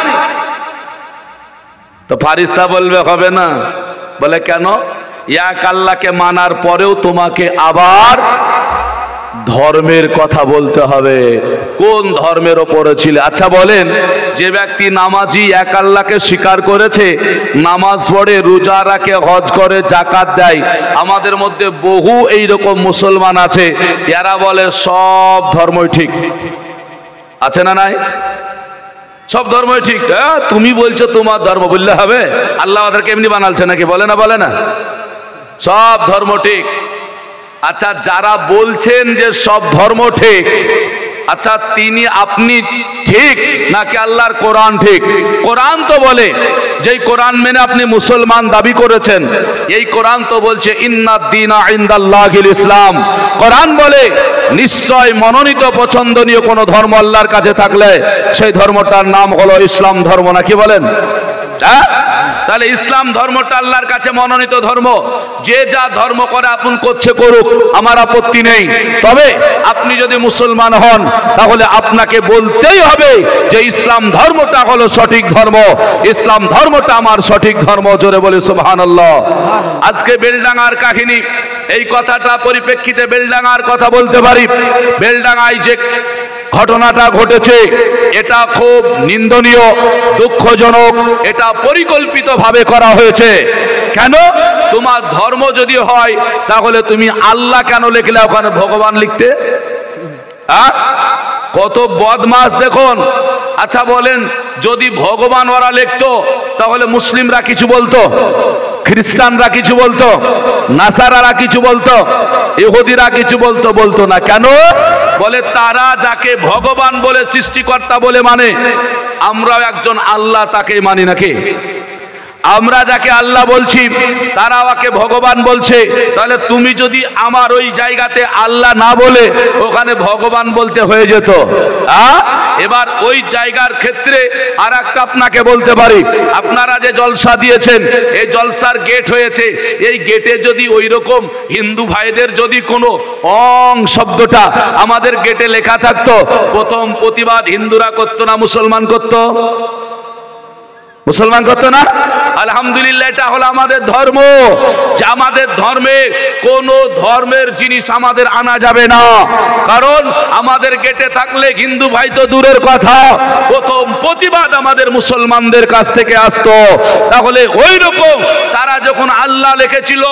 [SPEAKER 1] তো ফারিস্তা বলবে হবে না। বলে কেন? এক আল্লাহকে মানার পরেও তোমাকে আবার ধর্মের কথা বলতে হবে। কোন ধর্মের ওপরে ছিল? আচ্ছা বলেন, যে ব্যক্তি নামাজি, এক আল্লাহকে স্বীকার করেছে, নামাজ পড়ে, রোজা রাখে, হজ করে, জাকাত দেয়, আমাদের মধ্যে বহু এইরকম মুসলমান আছে, এরা বলে সব ধর্মই ঠিক। আছে না নাই? সব ধর্মই ঠিক। তুমি বলছো তোমার ধর্ম বললে হবে? আল্লাহ ওদেরকে এমনি বানালছে নাকি? বলে না, বলে না? সব ধর্ম ঠিক। আচ্ছা, যারা বলছেন যে সব ধর্ম ঠিক, আচ্ছা তিনি, আপনি ঠিক নাকি আল্লাহর কোরআন ঠিক? কোরআন তো বলে, যেই কোরআন মেনে আপনি মুসলমান দাবি করেছেন, এই কোরআন তো বলছে ইন্নাদ দীনা ইনদাল্লাহিল ইসলাম। কোরআন বলে নিশ্চয় মনোনীত পছন্দনীয় কোন ধর্ম আল্লাহর কাছে থাকলে সেই ধর্মটার নাম হলো ইসলাম ধর্ম, নাকি বলেন? হ্যাঁ, তাহলে ইসলাম ধর্মটা আল্লাহর কাছে মনোনীত ধর্ম। যে যা ধর্ম করে আপন করছে করুক, আমার আপত্তি নেই। তবে আপনি যদি মুসলমান হন, তাহলে আপনাকে বলতেই হবে যে ইসলাম ধর্মটা হলো সঠিক ধর্ম, ইসলাম ধর্মটা আমার সঠিক ধর্ম। জোরে বলে সুবহানাল্লাহ। আজকে বেলডাঙ্গার কাহিনী, এই কথাটা পরিপ্রেক্ষিতে বেলডাঙ্গার কথা বলতে পারি। বেলডাঙ্গায় যে ঘটনাটা ঘটেছে, এটা খুব নিন্দনীয়, দুঃখজনক। এটা পরিকল্পিতভাবে করা হয়েছে। কেন? তোমার ধর্ম যদি হয়, তাহলে তুমি আল্লাহ কেন লিখলে ওখানে ভগবান লিখতে? কত বদমাস দেখুন। আচ্ছা বলেন, যদি ভগবান ওরা লিখতো, তাহলে মুসলিমরা কিছু বলতো, খ্রিস্টানরা কিছু বলতো, নাসারারা কিছু বলতো, ইহুদিরা কিছু বলতো? বলতো না। কেন? বলে তারা যাকে ভগবান বলে, সৃষ্টিকর্তা বলে মানে, আমরাও একজন আল্লাহ তাকে মানি, নাকি? আমরা যাকে আল্লাহ বলছি তারা ওকে ভগবান বলছে, তাহলে তুমি যদি আমার ওই জায়গাতে আল্লাহ না বলে ওখানে ভগবান বলতে হয়ে যেত। এবার ওই জায়গার ক্ষেত্রে আর একটা আপনাকে বলতে পারি, আপনারা যে জলসা দিয়েছেন এই জলসার গেট হয়েছে, এই গেটে যদি ওই রকম হিন্দু ভাইদের যদি কোনো অং শব্দটা আমাদের গেটে লেখা থাকতো, প্রথম প্রতিবাদ হিন্দুরা করতো না মুসলমান করতো? মুসলমান করতো না? আলহামদুলিল্লাহ, এটা হলো আমাদের ধর্ম, যে আমাদের ধর্মে কোন ধর্মের জিনিস আমাদের আনা যাবে না। কারণ আমাদের গেটে থাকলে হিন্দু ভাই তো দূরের কথা, প্রথম প্রতিবাদ আমাদের মুসলমানদের কাছ থেকে আসতো। তাহলে ওই রকম তারা যখন আল্লাহ লিখেছিল,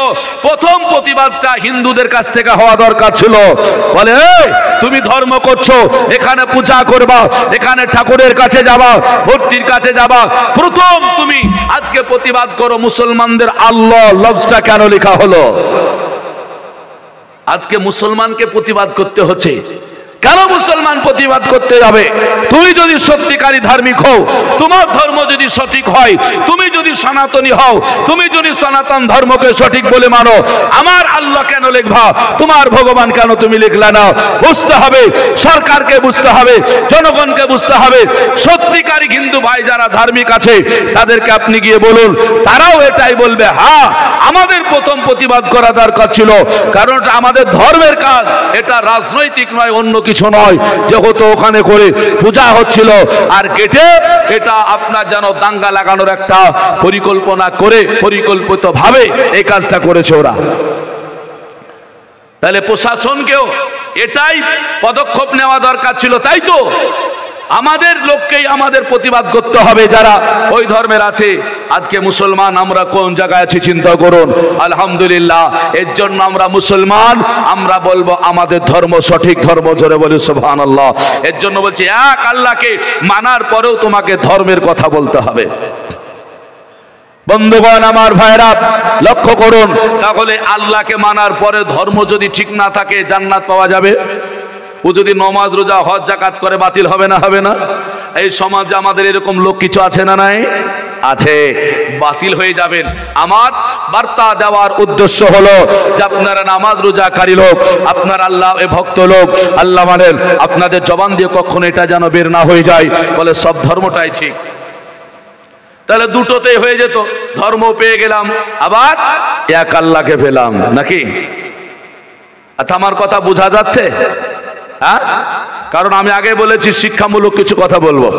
[SPEAKER 1] প্রথম প্রতিবাদটা হিন্দুদের কাছ থেকে হওয়া দরকার ছিল। বলে তুমি ধর্ম করছো, এখানে পূজা করবা, এখানে ঠাকুরের কাছে যাবা, মূর্তির কাছে যাবা, প্রথম তুমি আজকে প্রতিবাদ করো মুসলমানদের আল্লাহ লফজটা কেন লেখা হলো? আজকে মুসলমানকে প্রতিবাদ করতে হচ্ছে। কেন মুসলমান প্রতিবাদ করতে যাবে? তুমি যদি সত্যিকারী ধার্মিক হও, তোমার ধর্ম যদি সঠিক হয়, তুমি যদি সনাতনী হও, তুমি যদি সনাতন ধর্মকে সঠিক বলে মানো, আমার আল্লাহ কেন লিখবা? তোমার ভগবান কেন তুমি লিখলা না? বুঝতে হবে, সরকারকে বুঝতে হবে, জনগণকে বুঝতে হবে। সত্যিকারী হিন্দু ভাই যারা ধার্মিক আছে তাদেরকে আপনি গিয়ে বলুন, তারাও এটাই বলবে, হ্যাঁ আমাদের প্রথম প্রতিবাদ করা দরকার ছিল, কারণ এটা আমাদের ধর্মের কাজ, এটা রাজনৈতিক নয়, অন্য কিছু নয়। যেহেতু ওখানে করে পূজা হচ্ছিল আর গেটে এটা আপনার যেন দাঙ্গা লাগানোর একটা পরিকল্পনা করে পরিকল্পিতভাবে এই কাজটা করেছে ওরা। তাহলে প্রশাসনকেও এটাই পদক্ষেপ নেওয়া দরকার ছিল, তাই তো? আমাদের লোককেই আমাদের প্রতিবাদ করতে হবে যারা ওই ধর্মের আছে। আজকে মুসলমান আমরা কোন জায়গায় আছি চিন্তা করুন। আলহামদুলিল্লাহ, এর জন্য আমরা মুসলমান, আমরা বলবো আমাদের ধর্ম সঠিক ধর্ম, জোরে বলি সুবহানাল্লাহ। এর জন্য বলছি এক আল্লাহকে মানার পরেও তোমাকে ধর্মের কথা বলতে হবে। বন্ধুগণ আমার ভাইরা লক্ষ্য করুন, তাহলে আল্লাহকে মানার পরে ধর্ম যদি ঠিক না থাকে জান্নাত পাওয়া যাবে? ও যদি নমাজ রোজা হজ যাকাত করে বাতিল হবে না? হবে না? এই সমাজে আমাদের এরকম লোক কিছু আছে না? নাই আছে, বাতিল হয়ে যাবেন। আমার বার্তা দেওয়ার উদ্দেশ্য হলো যে আপনারা নামাজ রোজাকারী লোক, আপনার আল্লাহ এ ভক্ত লোক, আল্লাহ মানেন, আপনাদের জবান দিয়ে কখনো এটা যেন বের না হয়ে যায় বলে সব ধর্মটাই ঠিক। তাহলে দুটোতেই হয়ে যেত, ধর্ম পেয়ে গেলাম আবার এক আল্লাহকে পেলাম, নাকি? আচ্ছা, আমার কথা বোঝা যাচ্ছে? হ্যাঁ, কারণ আমি আগে বলেছি শিক্ষামূলক কিছু কথা বলবো।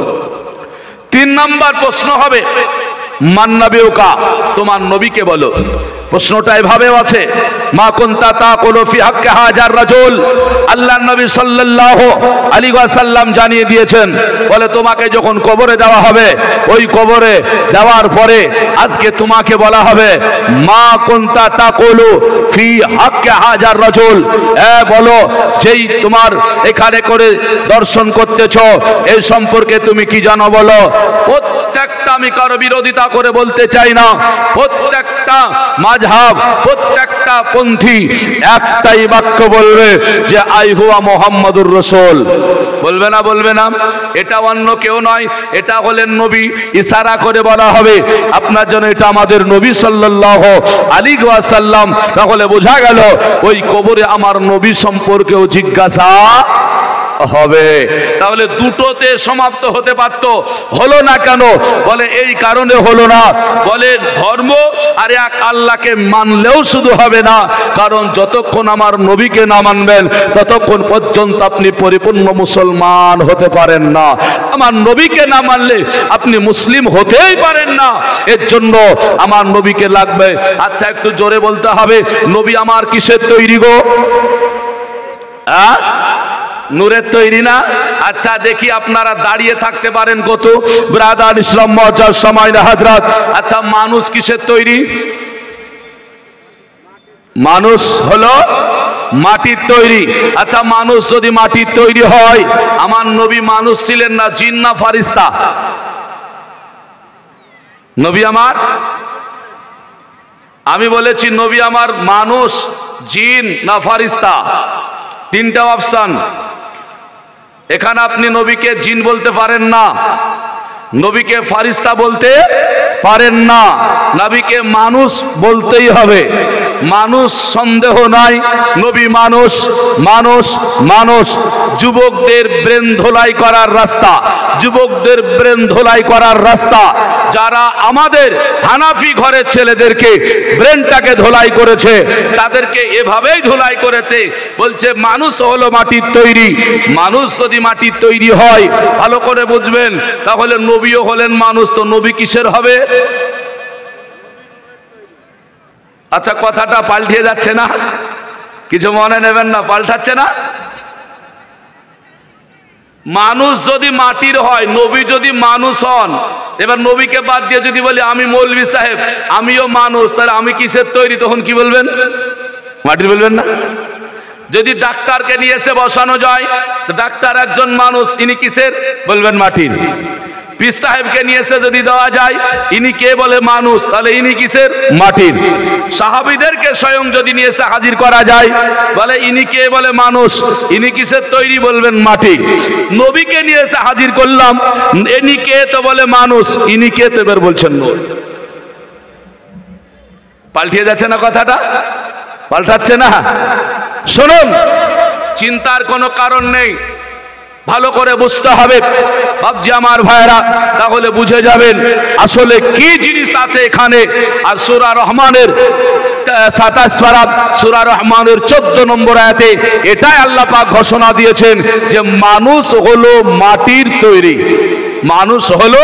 [SPEAKER 1] 3 নম্বর প্রশ্ন হবে মান নবিউকা, তোমার নবীকে বলো। প্রশ্নটা এভাবেও আছে, মা কুনতা তাকুলু ফি হাক্কি হাজার রাজুল, আল্লাহর নবী সাল্লাল্লাহু আলাইহি ওয়াসাল্লাম জানিয়ে দিয়েছেন, বলে তোমাকে যখন কবরে দেওয়া হবে, ওই কবরে দেওয়ার পরে আজকে তোমাকে বলা হবে মা কুনতা তাকুলু ফি হাক্কি হাজার রাজুল, বলো যেই তোমার এখানে করে দর্শন করতেছো এই সম্পর্কে তুমি কি জানো বলো। প্রত্যেকটা, আমি কারো বিরোধিতা করে বলতে চাই না, প্রত্যেকটা মাযহাব, প্রত্যেকটা পন্থী একটাই বাক্য বলবে যে আই হুয়া মুহাম্মাদুর রাসূল। বলবে না? বলবে না? এটা অন্য কেউ নয়, এটা হলেন নবী। ইশারা করে বলা হবে আপনার জন্য এটা আমাদের নবী সাল্লাল্লাহু আলাইহি ওয়াসাল্লাম। তাহলে বোঝা গেল ওই কবরে আমার নবী সম্পর্কেও জিজ্ঞাসা হবে। তাহলে দুটোতে সমাপ্ত হতে পারত, হলো না কেন? বলে এই কারণে হলো না, বলে ধর্ম আর এক আল্লাহকে মানলেও শুধু হবে না, কারণ যতক্ষণ আমার নবীকে না মানবেন ততক্ষণ পর্যন্ত আপনি পরিপূর্ণ মুসলমান হতে পারেন না। আমার নবীকে না মানলে আপনি মুসলিম হতেই পারেন না। এর জন্য আমার নবীকে লাগবে। আচ্ছা, একটু জোরে বলতে হবে, নবী আমার কিসের তৈরি গো? নূরের তৈরি না? আচ্ছা দেখি আপনারা দাঁড়িয়ে থাকতে পারেন কত? ব্রাদার ইসলাম মজার সময় না হাজরাত। আচ্ছা, মানুষ কিসের তৈরি? মানুষ হলো মাটির তৈরি। আচ্ছা, মানুষ যদি মাটির তৈরি হয়, আমার নবী মানুষ ছিলেন না জিন না ফারিস্তা? নবী আমার, আমি বলেছি নবী আমার মানুষ, জিন না ফারিস্তা? 3টা অপশন। এখানে আপনি নবীকে জিন বলতে পারেন না, নবীকে ফারিস্তা বলতে পারেন না। নবীকে মানুষ বলতেই হবে, মানুষ সন্দেহ নাই, নবী মানুষ। মানুষ মানুষ যুবকদের ব্রেন ধোলাই করার রাস্তা, যুবকদের ব্রেন ধোলাই করার রাস্তা। যারা আমাদের হানাফি ঘরের ছেলেদেরকে ব্রেনটাকে ধোলাই করেছে, তাদেরকে এভাবেই ধোলাই করেছে, বলছে মানুষ হলো মাটির তৈরি। মানুষ যদি মাটির তৈরি হয়, ভালো করে বুঝবেন, তাহলে নবীও হলেন মানুষ, তো নবী কিসের হবে? আচ্ছা, কথাটা পাল্টে যাচ্ছে না? কিছু মনে নেবেন না, পাল্টাচ্ছে না? মানুষ যদি মাটির হয়, নবী যদি মানুষ হন, এবার নবীকে বাদ দিয়ে যদি বলি আমি মৌলভী সাহেব, আমিও মানুষ, তাহলে আমি কিসের তৈরি? তখন কি বলবেন? মাটির বলবেন না? যদি ডাক্তারকে নিয়ে এসে বসানো যায়, তো ডাক্তার একজন মানুষ, ইনি কিসের? বলবেন মাটির। পীর সাহেবকে নিয়ে এসে যদি দেওয়া যায়, ইনি কে? বলে মানুষ, তাহলে ইনি কিসের? মাটির। সাহাবীদেরকে স্বয়ং যদি নিয়ে এসে হাজির করা যায়, বলে ইনি কে? বলে মানুষ, ইনি কিসের তৈরি? বলবেন মাটি। নবীকে নিয়ে এসে হাজির করলাম, ইনি কে? তো বলে মানুষ, ইনি কে? তো এবার বলছেন নূর। পাল্টিয়ে যাচ্ছে না কথাটা? পাল্টাচ্ছে না? শুনুন, চিন্তার কোনো কারণ নেই, ভালো করে বুঝতে হবে। বাবজি আমার ভাইরা, তাহলে বুঝে যাবেন আসলে কি জিনিস আছে এখানে। আর সূরা রহমানের 27 পারা, সূরা রহমানের 14 নম্বর আয়াতে এটাই আল্লাহ পাক ঘোষণা দিয়েছেন যে মানুষ হলো মাটির তৈরি। মানুষ হলো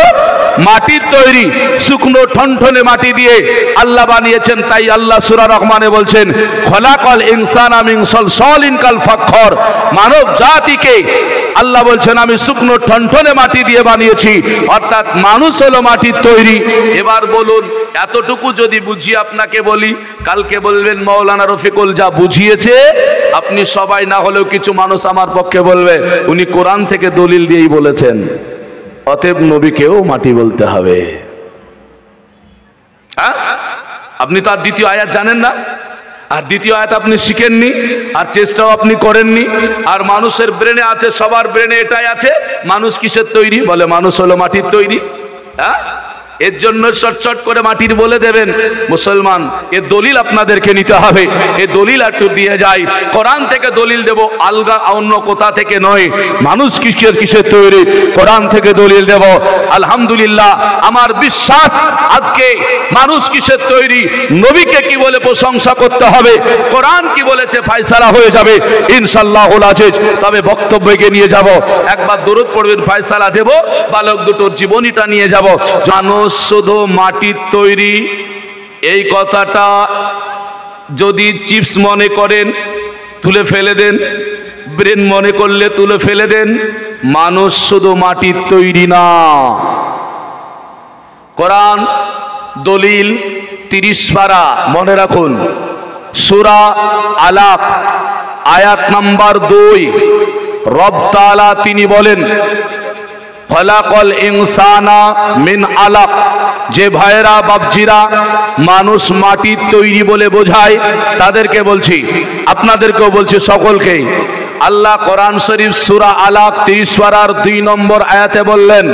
[SPEAKER 1] মাটির তৈরি, শুকনো ঠনঠনে মাটি দিয়ে আল্লাহ বানিয়েছেন। তাই আল্লাহ সূরা রহমানে বলছেন খলাকাল ইনসানা মিন সালসালিন কাল ফাখর, মানব জাতিকে আল্লাহ বলছেন আমি শুকনো ঠনঠনে মাটি দিয়ে বানিয়েছি, অর্থাৎ মানুষ হলো মাটির তৈরি। এবার বলুন, এতটুকু যদি বুঝিয়ে আপনাকে বলি, কালকে বলবেন মাওলানা রফিকুল যা বুঝিয়েছে, আপনি সবাই না হলেও কিছু মানুষ আমার পক্ষে বলবে উনি কোরআন থেকে দলিল দিয়েই বলেছেন। অতএব নবীকেও মাটি বলতে হবে। হ্যাঁ, আপনি তো আর দ্বিতীয় আয়াত জানেন না, আর দ্বিতীয় আয়াত আপনি শিখেননি, আর চেষ্টাও আপনি করেননি। আর মানুষের ব্রেনে আছে, সবার ব্রেনে এটাই আছে, মানুষ কিসের তৈরি? বলে মানুষ হলো মাটির তৈরি। হ্যাঁ, এর জন্য শর্টশট করে মাটির বলে দেবেন। মুসলমান, এর দলিল আপনাদেরকে নিতে হবে। এ দলিল একটু দিয়ে যায়, কোরআন থেকে দলিল দেব, আলগা অন্য কোথা থেকে নয়। মানুষ কিসের তৈরি? কোরআন থেকে দলিল দেব। আলহামদুলিল্লাহ, আমার বিশ্বাস আজকে মানুষ কিসের তৈরি, নবীকে কি বলে প্রশংসা করতে হবে, কোরআন কি বলেছে ফয়সালা হয়ে যাবে ইনশাআল্লাহুল আজিজ। তবে বক্তব্যকে নিয়ে যাব, একবার দরুদ পড়বেন, ফয়সালা দেব, বালক দুটোর জীবনীটা নিয়ে যাব। মানুষ শুধু মাটির তৈরি, এই কথাটা যদি চিপস মনে করেন তুলে ফেলে দেন, ব্রেন মনে করলে তুলে ফেলে দেন। মানুষ শুধু মাটির তৈরি না। কোরআন দলিল 30 পারা, মনে রাখুন, সূরা আলাক আয়াত নাম্বার 2, রব তাআলা তিনি বলেন খলাকাল ইনসানা মিন আলাক। যে ভাইরা বাপজিরা মানুষ মাটির তৈরি বলে বোঝায়, তাদেরকে বলছি, আপনাদেরকেও বলছি, সকলকেই। আল্লাহ কোরআন শরীফ সূরা আলাক 30 পারার 2 নম্বর আয়াতে বললেন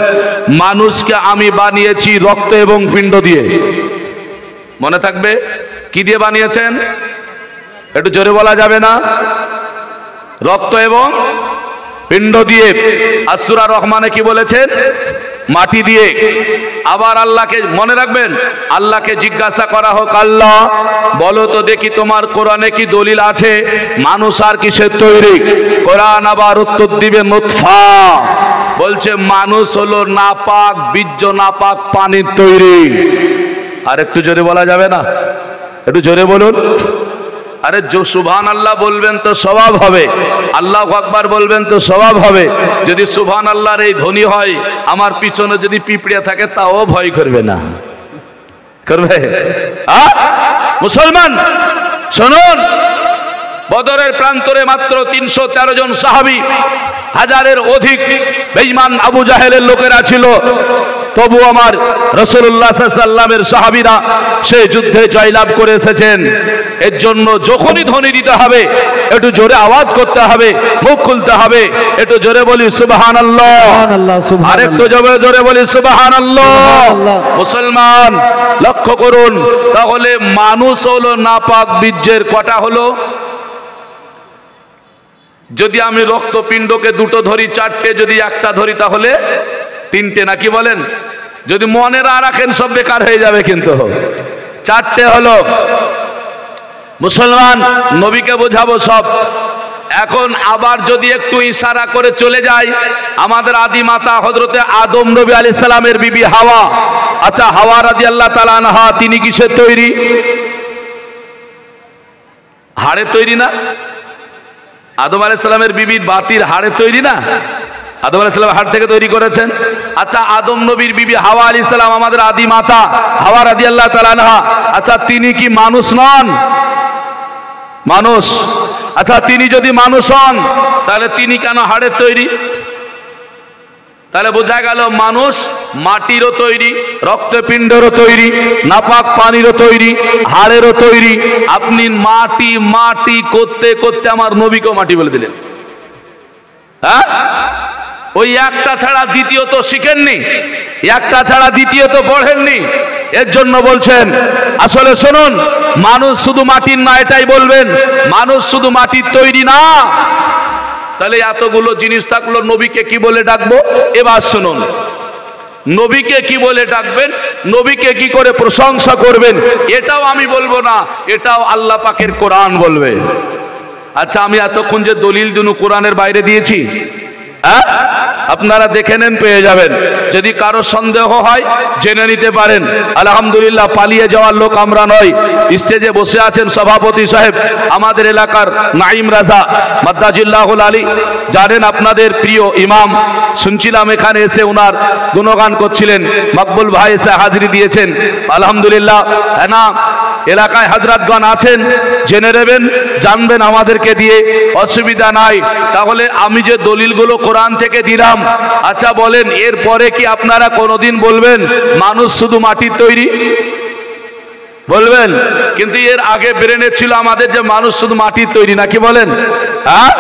[SPEAKER 1] মানুষকে আমি বানিয়েছি রক্ত এবং পিণ্ড দিয়ে। মনে থাকবে কি দিয়ে বানিয়েছেন? একটু জোরে বলা যাবে না? রক্ত এবং পিণ্ড দিয়ে। আর সূরা রহমানে কি বলেছেন? মাটি দিয়ে। আবার আল্লাহকে মনে রাখবেন, আল্লাহকে জিজ্ঞাসা করা হোক, আল্লাহ বলো তো দেখি তোমার কোরআনে কি দলিল আছে মানুষ আর কিসের তৈরি? কোরআন আবার উত্তর দিবে নুতফা, বলছে মানুষ হলো নাপাক বীর্য, নাপাক পানির তৈরি। আর একটু জোরে বলা যাবে না? একটু জোরে বলুন। আরে সুবহান আল্লাহ বলবেন তো স্বভাব হবে, আল্লাহু আকবার বলবেন তো স্বভাব হবে। যদি সুবহান আল্লাহর এই ধ্বনি হয়, আমার পিছনে যদি পিঁপড়ে থাকে তাও ভয় করবে না, করবে? মুসলমান শুনুন, বদরের প্রান্তরে মাত্র 313 জন সাহাবী, হাজারের অধিক বেঈমান আবু জাহেলের লোকেরা ছিল। তবু আমার রাসূলুল্লাহ সাল্লাল্লাহু আলাইহি ওয়াসাল্লামের সাহাবীরা সেই যুদ্ধে জয়লাভ করে এসেছেন। এর জন্য যখনই ধ্বনি দিতে হবে একটু জোরে আওয়াজ করতে হবে, মুখ খুলতে হবে, একটু জোরে বলি সুবহানাল্লাহ, আরেকটু জোরে বলি সুবহানাল্লাহ। মুসলমান লক্ষ্য করুন, তাহলে মানুষ হলো নাপাক বীর্যের কটা হলো? যদি আমি রক্তপিণ্ডকে দুটো ধরি, চারটে, যদি একটা ধরি তাহলে তিনটে, নাকি বলেন? যদি মনে না রাখেন সব বেকার হয়ে যাবে, কিন্তু চারটে হলো। মুসলমান নবীকে বোঝাবো সব। এখন আবার যদি একটু ইশারা করে চলে যায়, আমাদের আদি মাতা হযরতে আদম নবী আলাইহিস সালামের বিবি হাওয়া। আচ্ছা, হাওয়া রাদিয়াল্লাহু তাআলা আনহা তিনি কিসের তৈরি? হাড়ের তৈরি না? আদম আলাইহিস সালামের বিবির বাতির হাড়ের তৈরি না? আদম আলাইহিস সালাম হাড় থেকে তৈরি করেছেন। আচ্ছা, আদম নবীর বিবি হাওয়া আলাইহিস সালাম আমাদের আদি মাতা হাওয়া রাদিয়াল্লাহু তাআলা আনহা, আচ্ছা তিনি কি মানুষ নন? মানুষ। আচ্ছা, তিনি যদি মানুষ হন তাহলে তিনি কেন হাড়ের তৈরি? তাহলে বোঝা গেল মানুষ মাটিরও তৈরি, রক্তপিণ্ডেরও তৈরি, নাপাক পানিরও তৈরি, হাড়েরও তৈরি। আপনি মাটি মাটি করতে করতে আমার নবীকেও মাটি বলে দিলেন। হ্যাঁ, ওই একটা ছাড়া দ্বিতীয় তো শিখেননি, একটা ছাড়া দ্বিতীয় তো পড়েননি। এর জন্য বলছেন, আসলে শুনুন, মানুষ শুধু মাটির না, এটাই বলবেন, মানুষ শুধু মাটির তৈরি না। তাহলে এতগুলো জিনিস থাকলো, নবীকে কি বলে ডাকবো? এবার শুনুন, নবীকে কি বলে ডাকবেন, নবীকে কি করে প্রশংসা করবেন, এটাও আমি বলবো না, এটাও আল্লাহ পাকের কোরআন বলবে। আচ্ছা, আমি এতক্ষণ যে দলিল দুনু কোরআনের বাইরে দিয়েছি, হ্যাঁ, আপনারা দেখে নেন, পেয়ে যাবেন। যদি কারো সন্দেহ হয় জেনে নিতে পারেন। আলহামদুলিল্লাহ, পালিয়ে যাওয়ার লোক আমরা নই। স্টেজে বসে আছেন সভাপতি সাহেব আমাদের এলাকার নাইম রাজা মাদ্দাজিল্লাহুল আলী, জানেন আপনাদের প্রিয় ইমাম। শুনছিলাম এখানে এসে ওনার গুণগান করছিলেন, মকবুল ভাই এসে হাজিরি দিয়েছেন। আলহামদুলিল্লাহ, হ্যাঁ না, এলাকায় হাজরাতগণ আছেন, জেনে নেবেন, জানবেন আমাদেরকে দিয়ে, অসুবিধা নাই। তাহলে আমি যে দলিলগুলো কোরআন থেকে দিলাম, আচ্ছা বলেন, এরপরে কি আপনারা কোনোদিন বলবেন মানুষ শুধু মাটির তৈরি? বলবেন? কিন্তু এর আগে ব্রেনে ছিল আমাদের যে মানুষ শুধু মাটির তৈরি, নাকি বলেন? হ্যাঁ,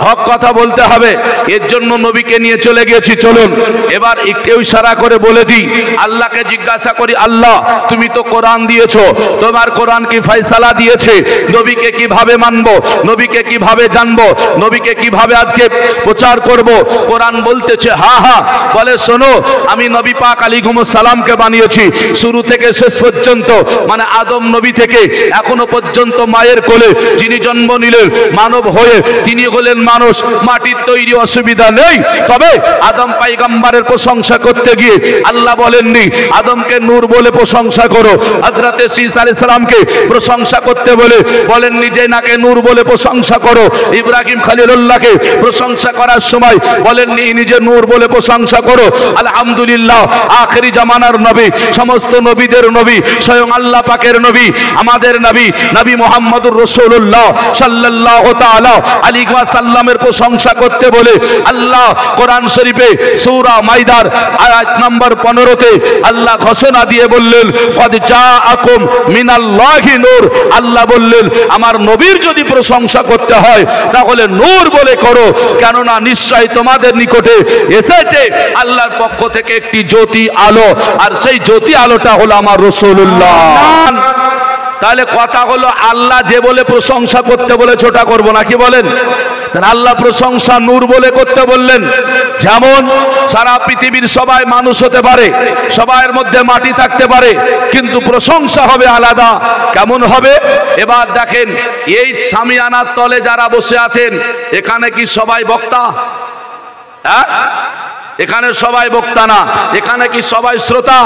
[SPEAKER 1] হক কথা বলতে হবে। এর জন্য নবীকে নিয়ে চলে গেছি। চলুন এবার একটু ইশারা করে বলে দিই, আল্লাহকে জিজ্ঞাসা করি, আল্লাহ তুমি তো কোরআন দিয়েছো, তোমার কোরআন কি ফয়সালা দিয়েছে, নবীকে কিভাবে মানবো, নবীকে কিভাবে জানবো, নবীকে কিভাবে আজকে প্রচার করব? কোরআন বলতেছে, হা হা, বলে শোনো, আমি নবী পাক আলাইহিস সালামকে বানিয়েছি শুরু থেকে শেষ পর্যন্ত, মানে আদম নবী থেকে এখনো পর্যন্ত মায়ের কোলে যিনি জন্ম নিলেন মানব হয়ে, তিনি হলেন মানুষ, মাটির তৈরি, অসুবিধা নেই। তবে আদম পয়গম্বরের প্রশংসা করতে গিয়ে আল্লাহ বলেননি আদমকে নূর বলে প্রশংসা করো, হযরতে ঈসা আলাইহিস সালামকে প্রশংসা করতে বলে বলেননি যে নাকে নূর বলে প্রশংসা করো, ইব্রাহিম খলিলুল্লাহকে প্রশংসা করার সময় বলেননি নিজে নূর বলে প্রশংসা করো। আলহামদুলিল্লাহ, আখেরি জামানার নবী, সমস্ত নবীদের নবী, স্বয়ং আল্লাহ পাকের নবী, আমাদের নবী, নবী মুহাম্মদুর রাসূলুল্লাহ সাল্লাল্লাহু তাআলা আলাইহি ওয়াসাল্লামের প্রশংসা করতে বলে আল্লাহ কোরআন শরীফে সূরা মাইদার আয়াত নম্বর 15-তে আল্লাহ ঘোষণা দিয়ে বললেন, কদ জাআকুম মিনাল্লাহি নূর। আল্লাহ বললেন, আমার নবীর যদি প্রশংসা করতে হয় তাহলে নূর বলে করো, কেননা নিশ্চয় তোমাদের নিকটে এসেছে আল্লাহর পক্ষ থেকে একটি জ্যোতি আলো, আর সেই জ্যোতি আলোটা হলো আমার রাসূলুল্লাহ। তাহলে কথা হলো, আল্লাহ যে বলে প্রশংসা করতে বলে ছোটা করব, নাকি বলেন? আল্লাহ প্রশংসা নূর বলে করতে বললেন। যেমন সারা পৃথিবীর সবাই মানুষ হতে পারে, সবার মধ্যে মাটি থাকতে পারে, কিন্তু প্রশংসা হবে আলাদা। কেমন হবে? এবার দেখেন, এই সামিয়ানার তলে যারা বসে আছেন, এখানে কি সবাই বক্তা? হ্যাঁ, এখানে সবাই বক্তা না, এখানে কি সবাই শ্রোতা?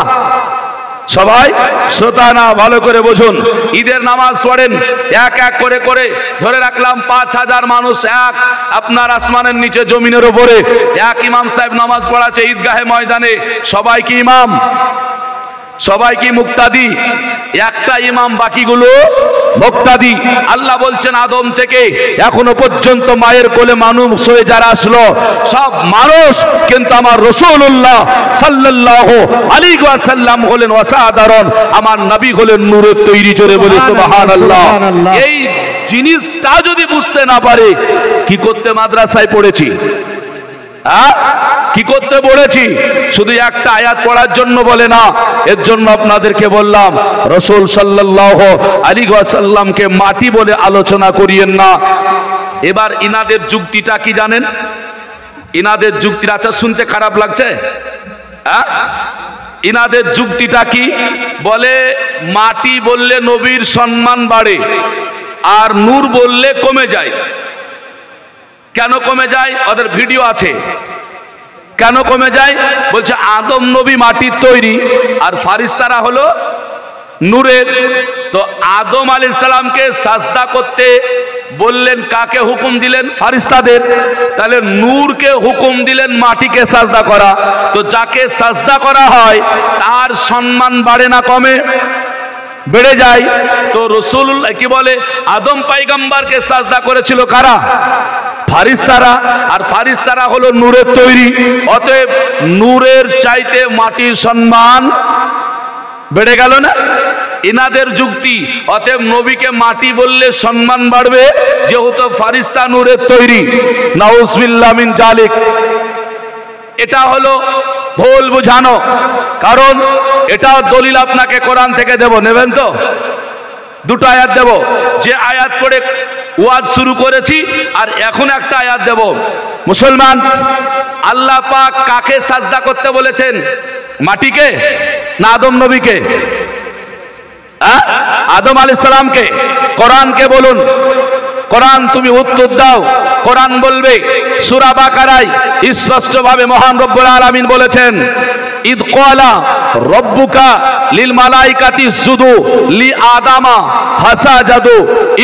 [SPEAKER 1] সবাই শ্রোতা না, ভালো করে বুঝুন। ঈদের নামাজ পড়েন, এক এক করে করে ধরে রাখলাম 5000 মানুষ, এক আপনার আসমানের নিচে জমিনের উপরে এক ইমাম সাহেব নামাজ পড়াচ্ছে ঈদগাহে ময়দানে, সবাই কি ইমাম? সবাই কি মুক্তাদি? একটা ইমাম, বাকিগুলো মুক্তাদি। আল্লাহ বলছেন আদম থেকে এখনো পর্যন্ত মায়ের কোলে মানুষ হয়ে যারা আসলো সব মানুষ, কিন্তু আমার রাসূলুল্লাহ সাল্লাল্লাহু আলাইহি ওয়াসাল্লাম হলেন অসাধারণ, আমার নবী হলেন নূরের তৈরি। জোরে বলি সুবহানাল্লাহ। এই জিনিসটা যদি বুঝতে না পারে, কি করতে মাদ্রাসায় পড়েছি? কি করতে পড়েছি? শুধু একটা আয়াত পড়ার জন্য বলে না। এর জন্য আপনাদেরকে বললাম রাসূল সাল্লাল্লাহু আলাইহি ওয়াসাল্লামকে মাটি বলে আলোচনা করিয়েন না। এবার ইনাদের যুক্তিটা কি জানেন? ইনাদের যুক্তির, আচ্ছা শুনতে খারাপ লাগছে, ইনাদের যুক্তিটা কি? বলে মাটি বললে নবীর সম্মান বাড়ে আর নূর বললে কমে যায়। কেন কমে যায়? ওদের ভিডিও আছে। কেন কমে যায়? বলছে আদম নবী মাটির তৈরি আর ফারিস্তারা হলো নূরের। তো আদম আলাইহিস সালামকে সাজদা করতে বললেন, কাকে হুকুম দিলেন? ফারিস্তাদের। তাহলে নূরকে হুকুম দিলেন মাটিকে সাজদা করা। তো যাকে সাজদা করা হয় তার সম্মান বাড়ে না কমে? বেড়ে যায়। তো রাসূলুল্লাহ কি বলে, আদম পয়গম্বরকে সাজদা করেছিল কারা? ফারিস্তারা। আর ফারিস্তারা হলো নূরের তৈরি, অতএব নূরের চাইতে মাটির সম্মান বেড়ে গেল না? ইনাদের যুক্তি, অতএব নবীকে মাটি বললে সম্মান বাড়বে যেহেতু ফারিস্তা নূরের তৈরি। নাউজুবিল্লাহ মিন জালিক। এটা হলো ভুল বুঝানো। কারণ এটা দলিল আপনাকে কোরআন থেকে দেব, নেবেন তো? দুটো আয়াত দেব। যে আয়াত পড়ে ওয়াজ শুরু করেছি আর এখন একটা আয়াত দেব। মুসলমান, আল্লাহ পাক কাকে সাজদা করতে বলেছেন? মাটিকে না আদম নবীকে? আদম আলাইহিস সালামকে। কোরআনকে বলুন, কোরআন তুমি উত্তর দাও। কোরআন বলবে সূরা বাকারায় স্পষ্টভাবে মহান রব্বুল আলামিন বলেছেন, ইদ ক্বালা রব্বুকা লিল মালাইকাতি ইসজুদু লি আদামা ফাসাজাদু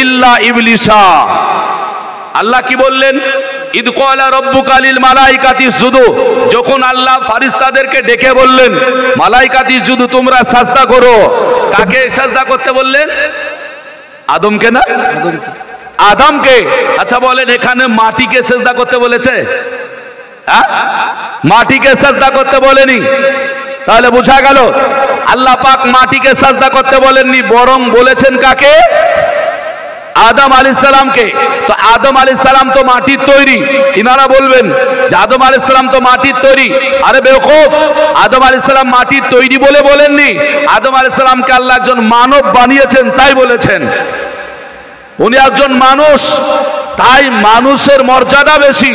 [SPEAKER 1] ইল্লা ইবলিসা। আল্লাহ কি বললেন? ইদ ক্বালা রব্বুকা লিল মালাইকাতি ইসজুদু। যখন আল্লাহ ফারিস্তাদেরকে ডেকে বললেন মালাইকাতি ইসজুদু, তোমরা সাজদা করো, কাকে সাজদা করতে বললেন? আদমকে না? আদমকে। আচ্ছা বলেন, এখানে মাটিকে সাজদা করতে বলেছে? মাটিকে সাজদা করতে বলেনি। তাহলে বোঝা গেল আল্লাহ পাক মাটিকে সাজদা করতে বলেননি, বরং বলেছেন কাকে? আদম আলাইহিস সালামকে। তো আদম আলাইহিস সালাম তো মাটির তৈরি। ইনারা বলবেন যে আদম আলাইহিস সালাম তো মাটির তৈরি। আরে বেওকুফ, আদম আলাইহিস সালাম মাটির তৈরি বলে বলেননি। আদম আলাইহিস সালামকে আল্লাহ একজন মানব বানিয়েছেন তাই বলেছেন। উনি একজন মানুষ, তাই মানুষের মর্যাদা বেশি,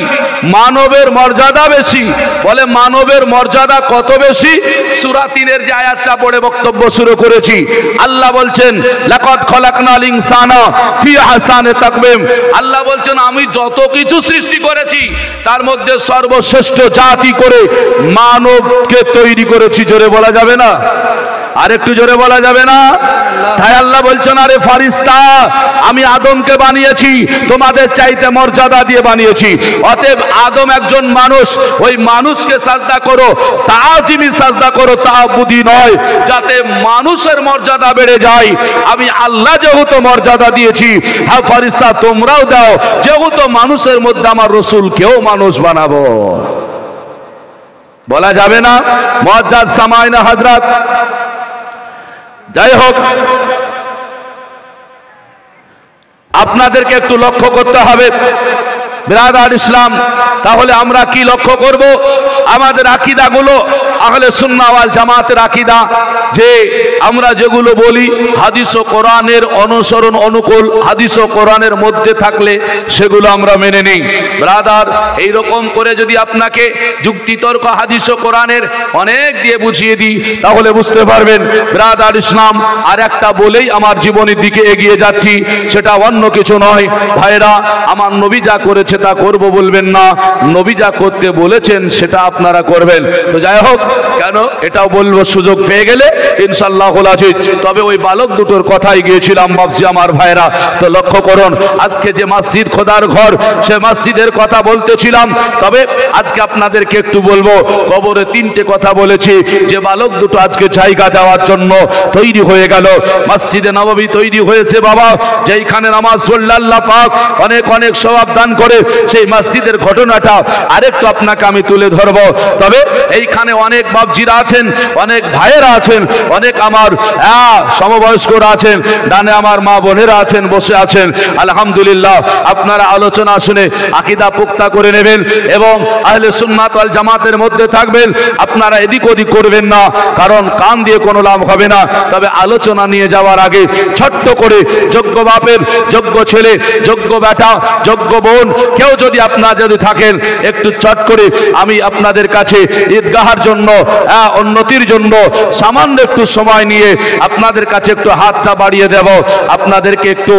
[SPEAKER 1] মানবের মর্যাদা বেশি। বলে মানবের মর্যাদা কত বেশি? সূরা 3-এর যে আয়াতটা পড়ে বক্তব্য শুরু করেছি, আল্লাহ বলছেন লাকাদ খলাকনাল ইনসানা ফি আহসানি তাকওয়িম। আল্লাহ বলছেন আমি যত কিছু সৃষ্টি করেছি তার মধ্যে সর্বশ্রেষ্ঠ জাতি করে মানবকে তৈরি করেছি। জোরে বলা যাবে না? আর একটু জোরে বলা যাবে না? তাই আল্লাহ বলছেন, আরে ফারিস্তা, আমি আদমকে বানিয়েছি তোমাদের চাইতে মর্যাদা দিয়ে বানিয়েছি। অতএব আদম একজন মানুষ, ওই মানুষকে সাজদা করো, তাজিমি সাজদা করো, তাবুদি নয়, যাতে মানুষের মর্যাদা বেড়ে যায়। আমি আল্লাহ যেহেতু মর্যাদা দিয়েছি, হ্যাঁ ফারিস্তা তোমরাও দাও, যেহেতু মানুষের মধ্যে আমার রাসূলকেও মানুষ বানাবো। বলা যাবে না? মুআজ্জাজ সামাইনা হযরত, যাই হোক, আপনাদেরকে একটু লক্ষ্য করতে হবে বিরাদার ইসলাম। তাহলে আমরা কি লক্ষ্য করব? আমাদের আকীদাগুলো আহলে সুন্নাহ ওয়াল জামাতের আকীদা, যে আমরা যেগুলো বলি হাদিস ও কোরআনের অনুসরণ অনুকূল, হাদিস ও কোরআনের মধ্যে থাকলে সেগুলো আমরা মেনে নিই। ব্রাদার, এইরকম করে যদি আপনাকে যুক্তিতর্ক হাদিস ও কোরআনের অনেক দিয়ে বুঝিয়ে দিই তাহলে বুঝতে পারবেন ব্রাদার ইসলাম। আর একটা বলেই আমার জীবনের দিকে এগিয়ে যাচ্ছি, সেটা অন্য কিছু নয়। ভাইরা, আমার নবী যা করেছে তা করব বলবেন না, নবী যা করতে বলেছেন সেটা আপনারা করবেন। তো যাই হোক, কেন এটাও বলবো সুযোগ পেয়ে গেলে ইনশাআল্লাহুল আজিজ। তবে ওই বালক দুটোর কথাই গিয়েছিলাম বাপজি আমার ভাইরা। তো লক্ষ্য করুন আজকে যে মসজিদ খোদার ঘর সে মসজিদের কথা বলতেছিলাম। তবে আজকে আপনাদেরকে একটু বলবো কবরে তিনটে কথা বলেছি যে বালক দুটো আজকে জায়গা দেওয়ার জন্য তৈরি হয়ে গেল। মসজিদে নববী তৈরি হয়েছে বাবা, যেইখানে নামাজ পড়লে আল্লাহ পাক অনেক অনেক সওয়াব দান করে, সেই মসজিদের ঘটনাটা আরেকটু আপনাকে আমি তুলে ধরবো। তবে এইখানে অনেক বাপজিরা আছেন, অনেক ভাইয়েরা আছেন, অনেক আমার সমবয়স্করা আছেন, ডানে আমার মা বোনেরা আছেন, বসে আছেন। আলহামদুলিল্লাহ আপনারা আলোচনা শুনে আকীদা পুক্তা করে নেবেন এবং আহলে সুন্নাত ওয়াল জামাতের মধ্যে থাকবেন। আপনারা এদিক ওদিক করবেন না, কারণ কান দিয়ে কোনো লাভ হবে না। তবে আলোচনা নিয়ে যাওয়ার আগে ছোট্ট করে যোগ্য বাপের, যোগ্য ছেলে, যোগ্য বেটা, যোগ্য বোন কেউ যদি আপনারা যদি থাকেন একটু চট করে আমি আপনাদের কাছে ঈদগাহের জন্য উন্নতির জন্য সামান্য একটু সময় নিয়ে আপনাদের কাছে একটু হাতটা বাড়িয়ে দেব। আপনাদেরকে একটু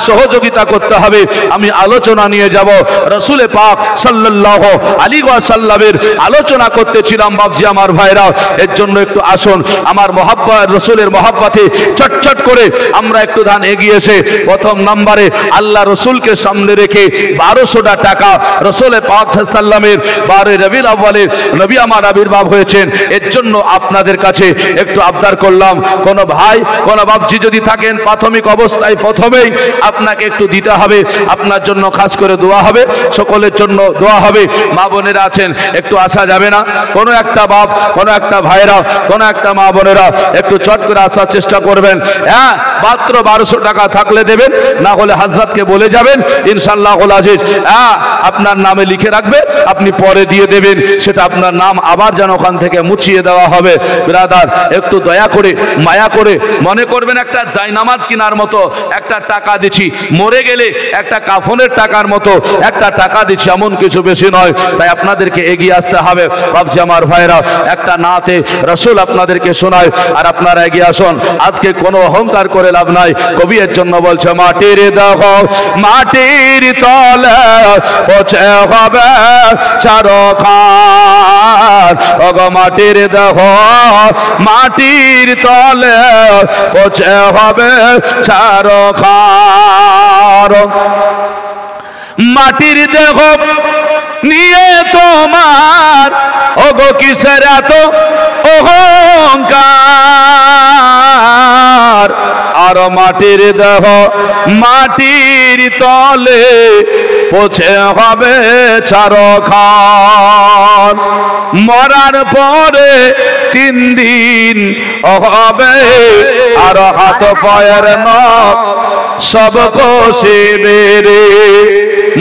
[SPEAKER 1] সহযোগিতা করতে হবে। আমি আলোচনা নিয়ে যাব রাসূল পাক সাল্লাল্লাহু আলাইহি ওয়াসাল্লামের আলোচনা করতেছিলাম বাপজি আমার ভাইরা। এর জন্য একটু আসুন আমার মহব্বত, রাসূলের মহব্বতে চটচট করে আমরা একটু ধান এগিয়ে এসে প্রথম নম্বরে আল্লাহ রাসূলকে সামনে রেখে 1200টা টাকা রাসূল পাক সাল্লামের 12 রবিউল আউয়ালে নবী আমার আবির্ভাব হয়েছেন। এর জন্য আপনাদের কাছে একটু আবদার করলাম, কোন ভাই কোন বাপজি যদি থাকেন প্রাথমিক অবস্থায় প্রথমেই আপনাকে একটু দিতে হবে। আপনার জন্য খাস করে দোয়া হবে, সকলের জন্য দোয়া হবে। মা বোনেরা আছেন একটু আসা যাবে না? কোনো একটা বাপ, কোনো একটা ভাইরা, কোনো একটা মা বোনেরা একটু চট করে আসার চেষ্টা করবেন। মাত্র 1200 টাকা থাকলে দেবেন, না হলে হযরতকে বলে যাবেন ইনশাআল্লাহুল আজিজ আপনার নামে লিখে রাখবে, আপনি পরে দিয়ে দেবেন। সেটা আপনার নাম আবার যেন ওখান থেকে মুছিয়ে দেওয়া হবে। ব্রাদার একটু দয়া করে মায়া করে মনে করবেন একটা জায়নামাজ কেনার মতো একটা টাকা দিচ্ছি, মরে গেলে একটা কাফনের টাকার মতো একটা টাকা দিচ্ছি, এমন কিছু বেশি নয়। তাই আপনাদেরকে এগিয়ে আসতে হবে বাপজি আমার ভাইরা। একটা নাতে রাসূল আপনাদেরকে শোনায় আর আপনারা এগিয়ে আসুন। আজকে কোনো অহংকার করে লাভ নাই। কবি এর জন্য বলছে মাটির দেহ মাটির তলে পচে হবে চারখান, ওগো মাটির দেহ মাটির তলে পচে হবে চারখান। মাটির দেহ নিয়ে তোমার ওগো কিসের এত অহংকার, আর মাটির দেহ মাটির তলে পচে হবে চারখান। মরার পরে 3 দিন হবে আর হাত পায়ের নখ সব কষিবে রে।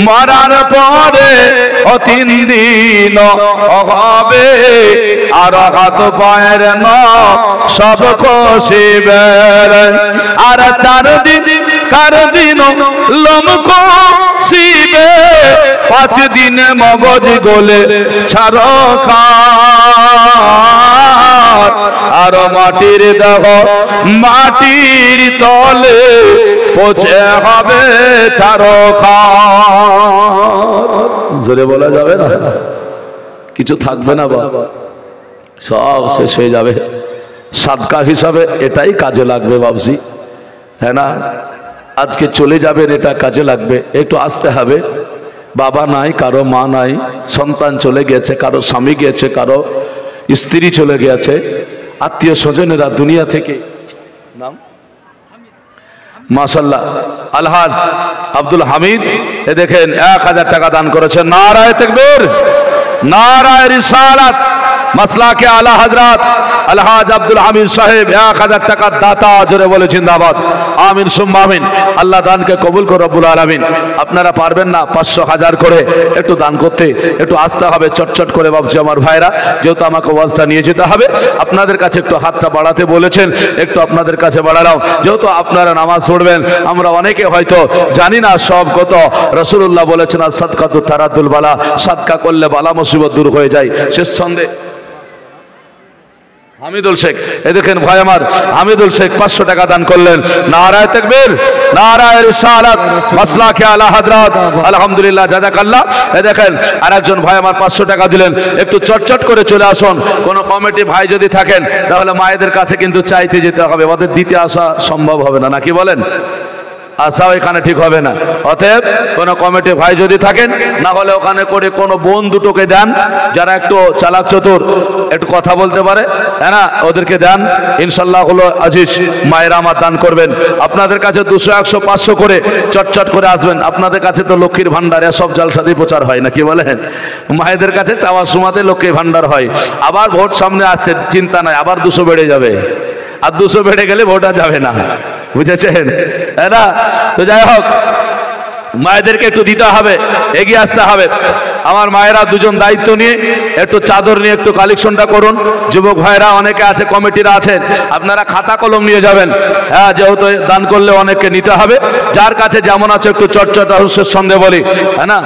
[SPEAKER 1] মরার পরে 3 দিন হবে আর হাত পায়ের নখ সব কষিবে রে। আর 4 দিন কার দিন লোম কষিবে, 5 দিনে মগজ গলে ছারখার। আর মাটির দেহ মাটির তলে পচে হবে ছারখার। জোরে বলা যাবে না, কিছু থাকবে না বাবা, সব শেষ হয়ে যাবে। সাদকা হিসাবে এটাই কাজে লাগবে বাবজি, হ্যাঁ না? আজকে চলে যাবেন, এটা কাজে লাগবে। একটু আসতে হবে। বাবা নাই, কারো মা নাই, সন্তান চলে গেছে, কারো স্বামী গেছে, কারো স্ত্রী চলে গেছে, আত্মীয় স্বজনেরা দুনিয়া থেকে। নাম মাশাআল্লাহ আলহাজ আব্দুল হামিদ, এ দেখেন 1000 টাকা দান করেছেন। নারায়ে তাকবীর, নারায়ে রিসালাত, মাসলাকে আলা হযরত আলহাজ আব্দুল হামিদ সাহেব 1000 টাকার দাতা। জোরে বলে জিন্দাবাদ, আমিন সুম্মা আমিন। আল্লাহ দানকে কবুল করুন রব্বুল আলামিন। আপনারা পারবেন না 500 1000 করে একটু দান করতে, একটু আসতে হবে চটচট করে বাবজি আমার ভাইরা, যেহেতু আমাকে ওয়াজটা নিয়ে যেতে হবে। আপনাদের কাছে একটু হাতটা বাড়াতে বলেছেন, একটু আপনাদের কাছে বাড়ালাম। যেহেতু আপনারা নামাজ পড়বেন, আমরা অনেকে হয়তো জানি না সব কত। রাসূলুল্লাহ বলেছেন সাদকাতু তারাদুল বালা, সাদকা করলে বালা মুসিবত দূর হয়ে যায়। শেষ ছন্দে হামিদুল শেখ, এই দেখেন ভাই আমার হামিদুল শেখ 500 টাকা দান করলেন। নারায়ে তাকবীর, নারায়ে রিসালাত, মাসলাকে আলা হযরত, আলহামদুলিল্লাহ, জাযাকাল্লাহ। এই দেখেন আরেকজন ভাই আমার 500 টাকা দিলেন। একটু চটচট করে চলে আসুন। কোন কমিটি ভাই যদি থাকেন তাহলে মায়েদের কাছে কিন্তু চাইতে যেতে হবে, ওদের দিতে আসা সম্ভব হবে না, নাকি বলেন? আসাও এখানে ঠিক হবে না। অতএব কোন কমিটি ভাই যদি থাকেন, না হলে ওখানে করে কোনো বোন দুটোকে দেন যারা একটু চালাক চতুর, একটু কথা বলতে পারে, হ্যাঁ না, ওদেরকে দেন। ইনশাল্লাহ হলো আজিজ মায়েরা আমার দান করবেন। আপনাদের কাছে 200, 100, 500 করে চটচট করে আসবেন। আপনাদের কাছে তো লক্ষ্মীর ভান্ডার এসব জালসাদি প্রচার হয়, নাকি বলেন? মায়েদের কাছে চাওয়ার সময়তে লক্ষ্মীর ভান্ডার হয়। আবার ভোট সামনে আসছে, চিন্তা নাই, আবার 200 বেড়ে যাবে। আর 200 বেড়ে গেলে ভোট আর যাবে না, বুঝেছেন? না তো যাই হোক, মায়েদেরকে একটু দিতে হবে, এগিয়ে আসতে হবে। আমার মায়েরা দুজন দায়িত্ব নিয়ে একটু চাদর নিয়ে একটু কালেকশনটা করুন। যুবক ভাইরা অনেকে আছে, কমিটিরা আছেন, আপনারা খাতা কলম নিয়ে যাবেন। হ্যাঁ, যেহেতু দান করলে অনেককে নিতে হবে। যার কাছে যেমন আছে একটু চটচট রহস্যের সঙ্গে বলি, হ্যাঁ না,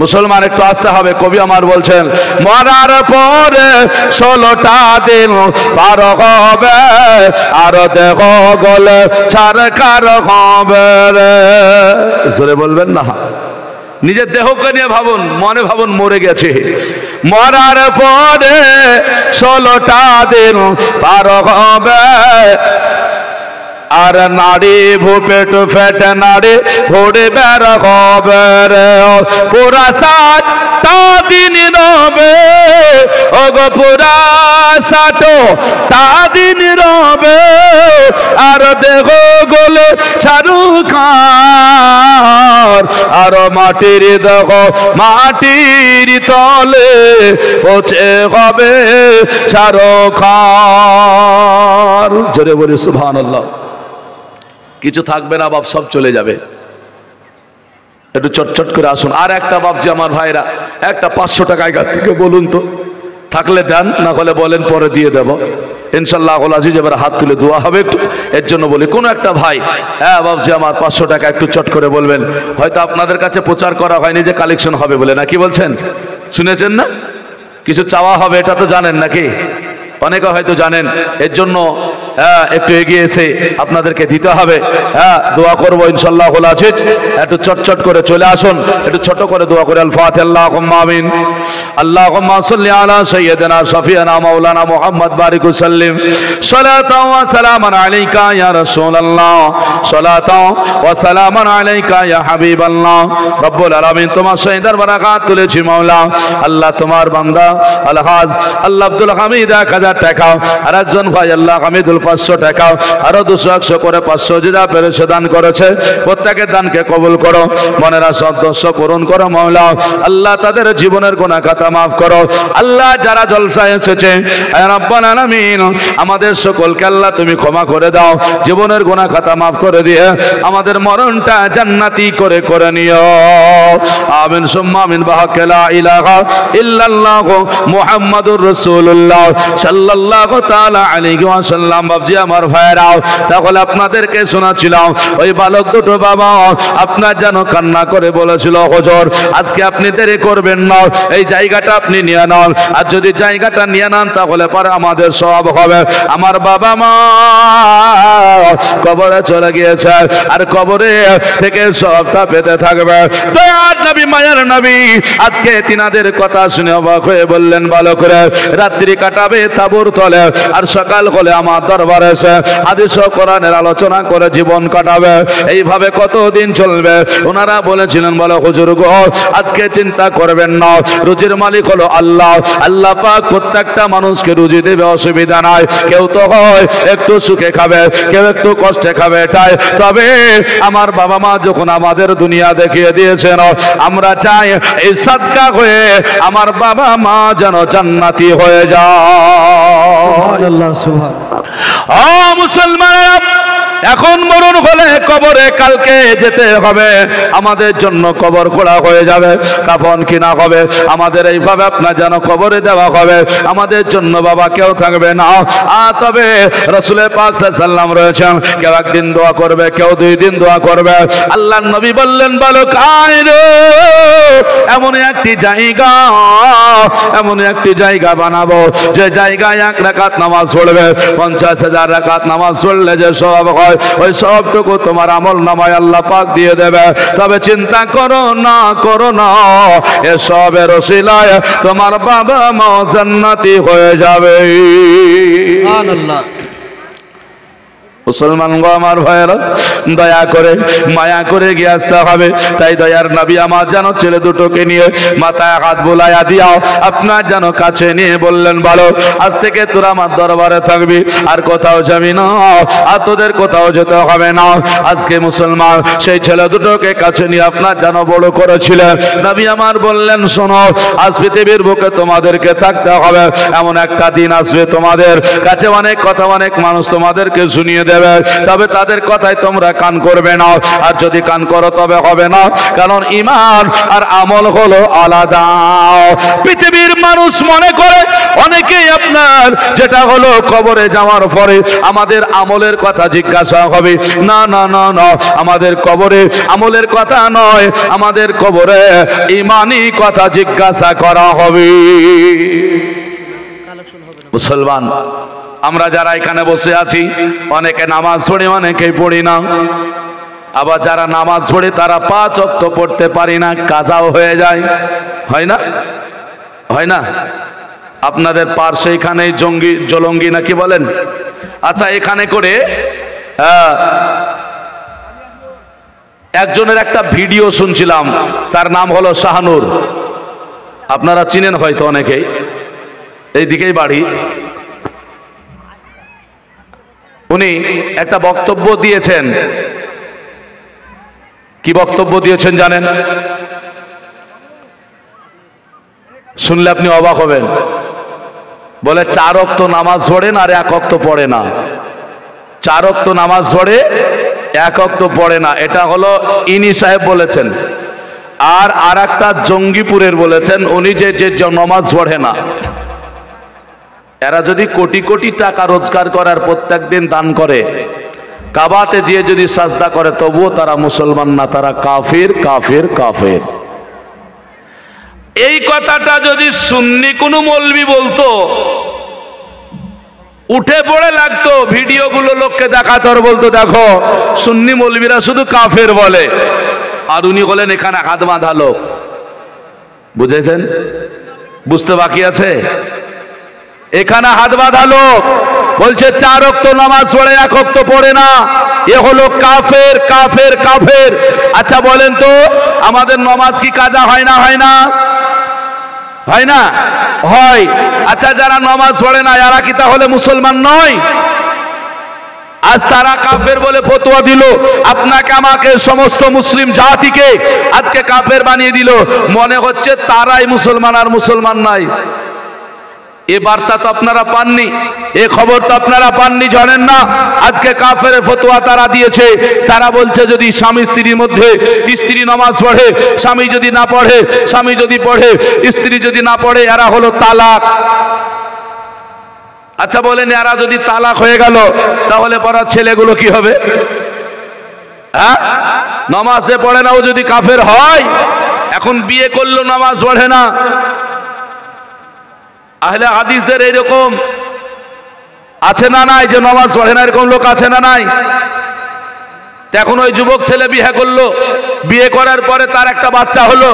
[SPEAKER 1] মুসলমান একটু আসতে হবে। কবি আমার বলছেন, মরার পরে 16টা দিন পার হবে, আর দেহ গলে ছারখার হবে রে। জোরে বলবেন না, নিজের দেহকে নিয়ে ভাবুন, মনে ভাবুন মরে গেছে। মরার পরে 16টা দিন পার হবে, আর নারী ভূপেট ফেটে নারী ভোরে বের হবে রে। পুরা 7টা দিন রবে, ও গো পুরা 7টা দিন রবে, আর দেহ গলে ছাড়ু খার, আর মাটির দেহ মাটির তলে পচে হবে ছাড়ো খার। জোরে বলি সুবহানাল্লাহ। কিছু থাকবে না বাপ, সব চলে যাবে। একটু চটচট করে আসুন। আর একটা বাপজি আমার ভাইরা, একটা 500 টাকা এখান থেকে বলুন তো, থাকলে দেন, না হলে বলেন পরে দিয়ে দেব ইনশাল্লাহ। আজিজ এবার হাত তুলে দোয়া হবে একটু, এর জন্য বলি কোনো একটা ভাই, হ্যাঁ বাপজি আমার 500 টাকা একটু চট করে বলবেন। হয়তো আপনাদের কাছে প্রচার করা হয়নি যে কালেকশন হবে বলে, নাকি বলছেন? শুনেছেন না কিছু চাওয়া হবে, এটা তো জানেন নাকি? অনেকে হয়তো জানেন, এর জন্য একটু এগিয়ে এসে আপনাদেরকে দিতে হবে। হ্যাঁ, দোয়া করবো ইনশাল্লাহ আজিজ। একটু চটচট করে চলে আসুন, একটু ছোট করে দোয়া করে। আল ফাতিহা। আল্লাহুম্মা আমিন। আল্লাহুম্মা সাল্লি আলা সাইয়্যিদিনা শাফিয়ানা মাওলানা মুহাম্মদ বারিক ওয়া সাল্লিম। সালাতাও ওয়া সালামান আলাইকা ইয়া রাসূলুল্লাহ, সালাতাও ওয়া সালামান আলাইকা ইয়া হাবিবাল্লাহ। রব্বুল আলামিন, তোমার শাহিদার বারাকাত তুলেছি মাওলা। আল্লাহ তোমার বান্দা আলহাজ আল্লাহ আব্দুল হামিদ 1000 টাকা, আর একজন ভাই আল্লাহ হামিদুল 500 টাকা, আরো 200, 100 করে 500 যা পেরেছে দান করেছে। প্রত্যেকের দানকে কবুল করো, মনের আশা উদ্দেশ্য পূরণ করো মাওলা। আল্লাহ তাদের জীবনের গুনাহ খাতা মাফ করো। আল্লাহ যারা জলসায় এসেছে হে রব্বুল আলামিন, আমাদের সকলকে আল্লাহ তুমি ক্ষমা করে দাও, জীবনের গুনাহ খাতা মাফ করে দিয়ে আমাদের মরণটা জান্নাতি করে করে নিও। আমিন সুম্মা আমিন। বাহাক লা ইলাহা ইল্লাল্লাহ মুহাম্মাদুর রাসূলুল্লাহ সাল্লাল্লাহু তাআলা আলাইহি ওয়াসাল্লাম। বাবজি আমার ভাইরাও, তাহলে আপনাদেরকে শোনাচ্ছিলাম ওই বালক দুটো বাবা আপনার যেন কান্না করে বলেছিল, হুজুর আজকে আপনি দেরি করবেন না, এই জায়গাটা আপনি নিয়ে নাও। আর যদি জায়গাটা নিয়ে নেন তাহলে পরে আমাদের সওয়াব হবে। আমার বাবা মা কবরে চলে গিয়েছে, আর কবরে থেকে সওয়াবটা পেতে থাকবে। দয়ার নবী, মায়ের নবী আজকে তিনাদের কথা শুনে অবাক হয়ে বললেন, ভালো করে রাত্রি কাটাবে তাবুর তলে, আর সকাল হলে আমার দরবারে এসে হাদিস ও কোরআনের আলোচনা করে জীবন কাটাবে। এইভাবে কতদিন চলবে? ওনারা বলেছিলেন, বলো হুজুর গো আজকে চিন্তা করবেন না, রুজির মালিক হলো আল্লাহ। আল্লাহ পাক প্রত্যেকটা মানুষকে রুজি দেবে, অসুবিধা নাই। কেউ তো হয় একটু সুখে খাবে, কেউ একটু কষ্টে খাবে, এটাই। তবে আমার বাবা মা যখন আমাদের দুনিয়া দেখিয়ে দিয়েছেন, আমরা চাই এই সাদকা হয়ে আমার বাবা মা যেন জান্নাতি হয়ে যায়। সুবহানাল্লাহ, সুবহানাল্লাহ। ও মুসলমান, এখন মরণ হলে কবরে কালকে যেতে হবে, আমাদের জন্য কবর খোঁড়া হয়ে যাবে, কাফন কিনা হবে, আমাদের এইভাবে আপনার যেন কবরে দেওয়া হবে, আমাদের জন্য বাবা কেউ থাকবে না। তবে রাসূলের পাক সাল্লাল্লাহু আলাইহি ওয়াসাল্লাম রয়েছেন, কেউ একদিন দোয়া করবে, কেউ 2 দিন দোয়া করবে। আল্লাহর নবী বললেন, বালক আয় রে, এমন একটি জায়গা, এমন একটি জায়গা বানাবো যে জায়গায় 1 রাকাত নামাজ পড়বে 50,000 রাকাত নামাজ পড়লে যে সওয়াব হয়, ওই সওয়াবটুকু তোমার আমল নামায় আল্লাহ পাক দিয়ে দেবে। তবে চিন্তা করো না, করো না, এ সবের ওসিলায় তোমার বাবা মা জান্নাতি হয়ে যাবে। সুবহানাল্লাহ। মুসলমান গো আমার ভাইয়েরা, দয়া করে মায়া করে গিয়ে আসতে হবে। তাই দয়ার নবী আমার যেন ছেলে দুটোকে নিয়ে মাথায় হাত বুলাইয়া দিয়াও আপনার যেন কাছে নিয়ে বললেন, ভালো আজ থেকে তোরা আমার দরবারে থাকবি, আর কোথাও যাবি না, আর তোদের কোথাও যেতে হবে না। আজকে মুসলমান সেই ছেলে দুটোকে কাছে নিয়ে আপনার যেন বড় করেছিলেন। নবী আমার বললেন, শোনো, আজ পৃথিবীর বুকে তোমাদেরকে থাকতে হবে, এমন একটা দিন আসবে তোমাদের কাছে অনেক কথা অনেক মানুষ তোমাদেরকে শুনিয়ে দেবে, তবে তাদের কথায় তোমরা কান করবে না, আর যদি কান করো তবে হবে না, কারণ ঈমান আর আমল হলো আলাদা। পৃথিবীর মানুষ মনে করে অনেকেই আপনার যেটা হলো কবরে যাওয়ার পরে আমাদের আমলের কথা জিজ্ঞাসা হবে, না না না না, আমাদের কবরে আমলের কথা নয়, আমাদের কবরে ঈমানি কথা জিজ্ঞাসা করা হবে। মুসলমান আমরা যারা এখানে বসে আছি, অনেকে নামাজ পড়ি, অনেকেই পড়ি না। আবার যারা নামাজ পড়ে তারা 5 ওয়াক্ত পড়তে পারি না, কাজাও হয়ে যায়, হয় না? হয় না? আপনাদের পার্শ্বে এখানে জলঙ্গি নাকি বলেন? আচ্ছা, এখানে করে একজনের একটা ভিডিও শুনছিলাম, তার নাম হলো শাহানুর, আপনারা চিনেন হয়তো অনেকেই, এই দিকেই বাড়ি। উনি একটা বক্তব্য দিয়েছেন। কি বক্তব্য দিয়েছেন জানেন? শুনলে আপনি অবাক হবেন। বলে 4 ওয়াক্ত নামাজ পড়েন আর 1 ওয়াক্ত পড়ে না। 4 ওয়াক্ত নামাজ পড়ে 1 ওয়াক্ত পড়ে না, এটা হলো ইনি সাহেব বলেছেন। আর একটা জঙ্গিপুরের বলেছেন, উনি যে নামাজ পড়ে না। এরা যদি কোটি কোটি টাকা রোজগার করার প্রত্যেক দিন দান করে, কাবাতে গিয়ে যদি সাজদা করে, তবুও তারা মুসলমান না, তারা কাফির কাফির কাফির। এই কথাটা যদি সুন্নি কোনো মৌলবি বলতো, উঠে পড়ে লাগতো, ভিডিওগুলো লোককে দেখাতো আর বলতো, দেখো সুন্নি মৌলবিরা শুধু কাফের বলে, আর উনি বলেন এখানে হাত বাঁধা লোক। বুঝেছেন? বুঝতে বাকি আছে? এখানে হাত বাঁধা লোক বলছে 4 ওয়াক্ত নামাজ পড়ে 1 ওয়াক্ত পড়ে না, এ হলো কাফের কাফের কাফের। আচ্ছা বলেন তো, আমাদের নামাজ কি কাজা হয় না? হয় না? হয় না? হয়। আচ্ছা, যারা নামাজ পড়ে না এরা কি তাহলে মুসলমান নয়? আজ তারা কাফের বলে ফতোয়া দিল, আপনাকে আমাকে সমস্ত মুসলিম জাতিকে আজকে কাফের বানিয়ে দিল। মনে হচ্ছে তারাই মুসলমান আর মুসলমান নাই। এ বার্তা তো আপনারা পাননি, এ খবর তো আপনারা পাননি, জানেন না। আজকে কাফের ফতোয়া তারা দিয়েছে। তারা বলছে যদি স্বামী স্ত্রীর মধ্যে স্ত্রী নামাজ পড়ে, স্বামী যদি না পড়ে, স্বামী যদি পড়ে, স্ত্রী যদি না পড়ে, এরা হলো তালাক। আচ্ছা বলেন, এরা যদি তালাক হয়ে গেল তাহলে পড়া ছেলেগুলো কি হবে? হ্যাঁ, নামাজে পড়ে না, ও যদি কাফের হয়, এখন বিয়ে করলো নামাজ পড়ে না। আহলে হাদিসদের এরকম আছে না নাই যে নামাজ পড়ে না, এরকম লোক আছে না নাই? এখন ওই যুবক ছেলে বিয়ে করলো, বিয়ে করার পরে তার একটা বাচ্চা হলো,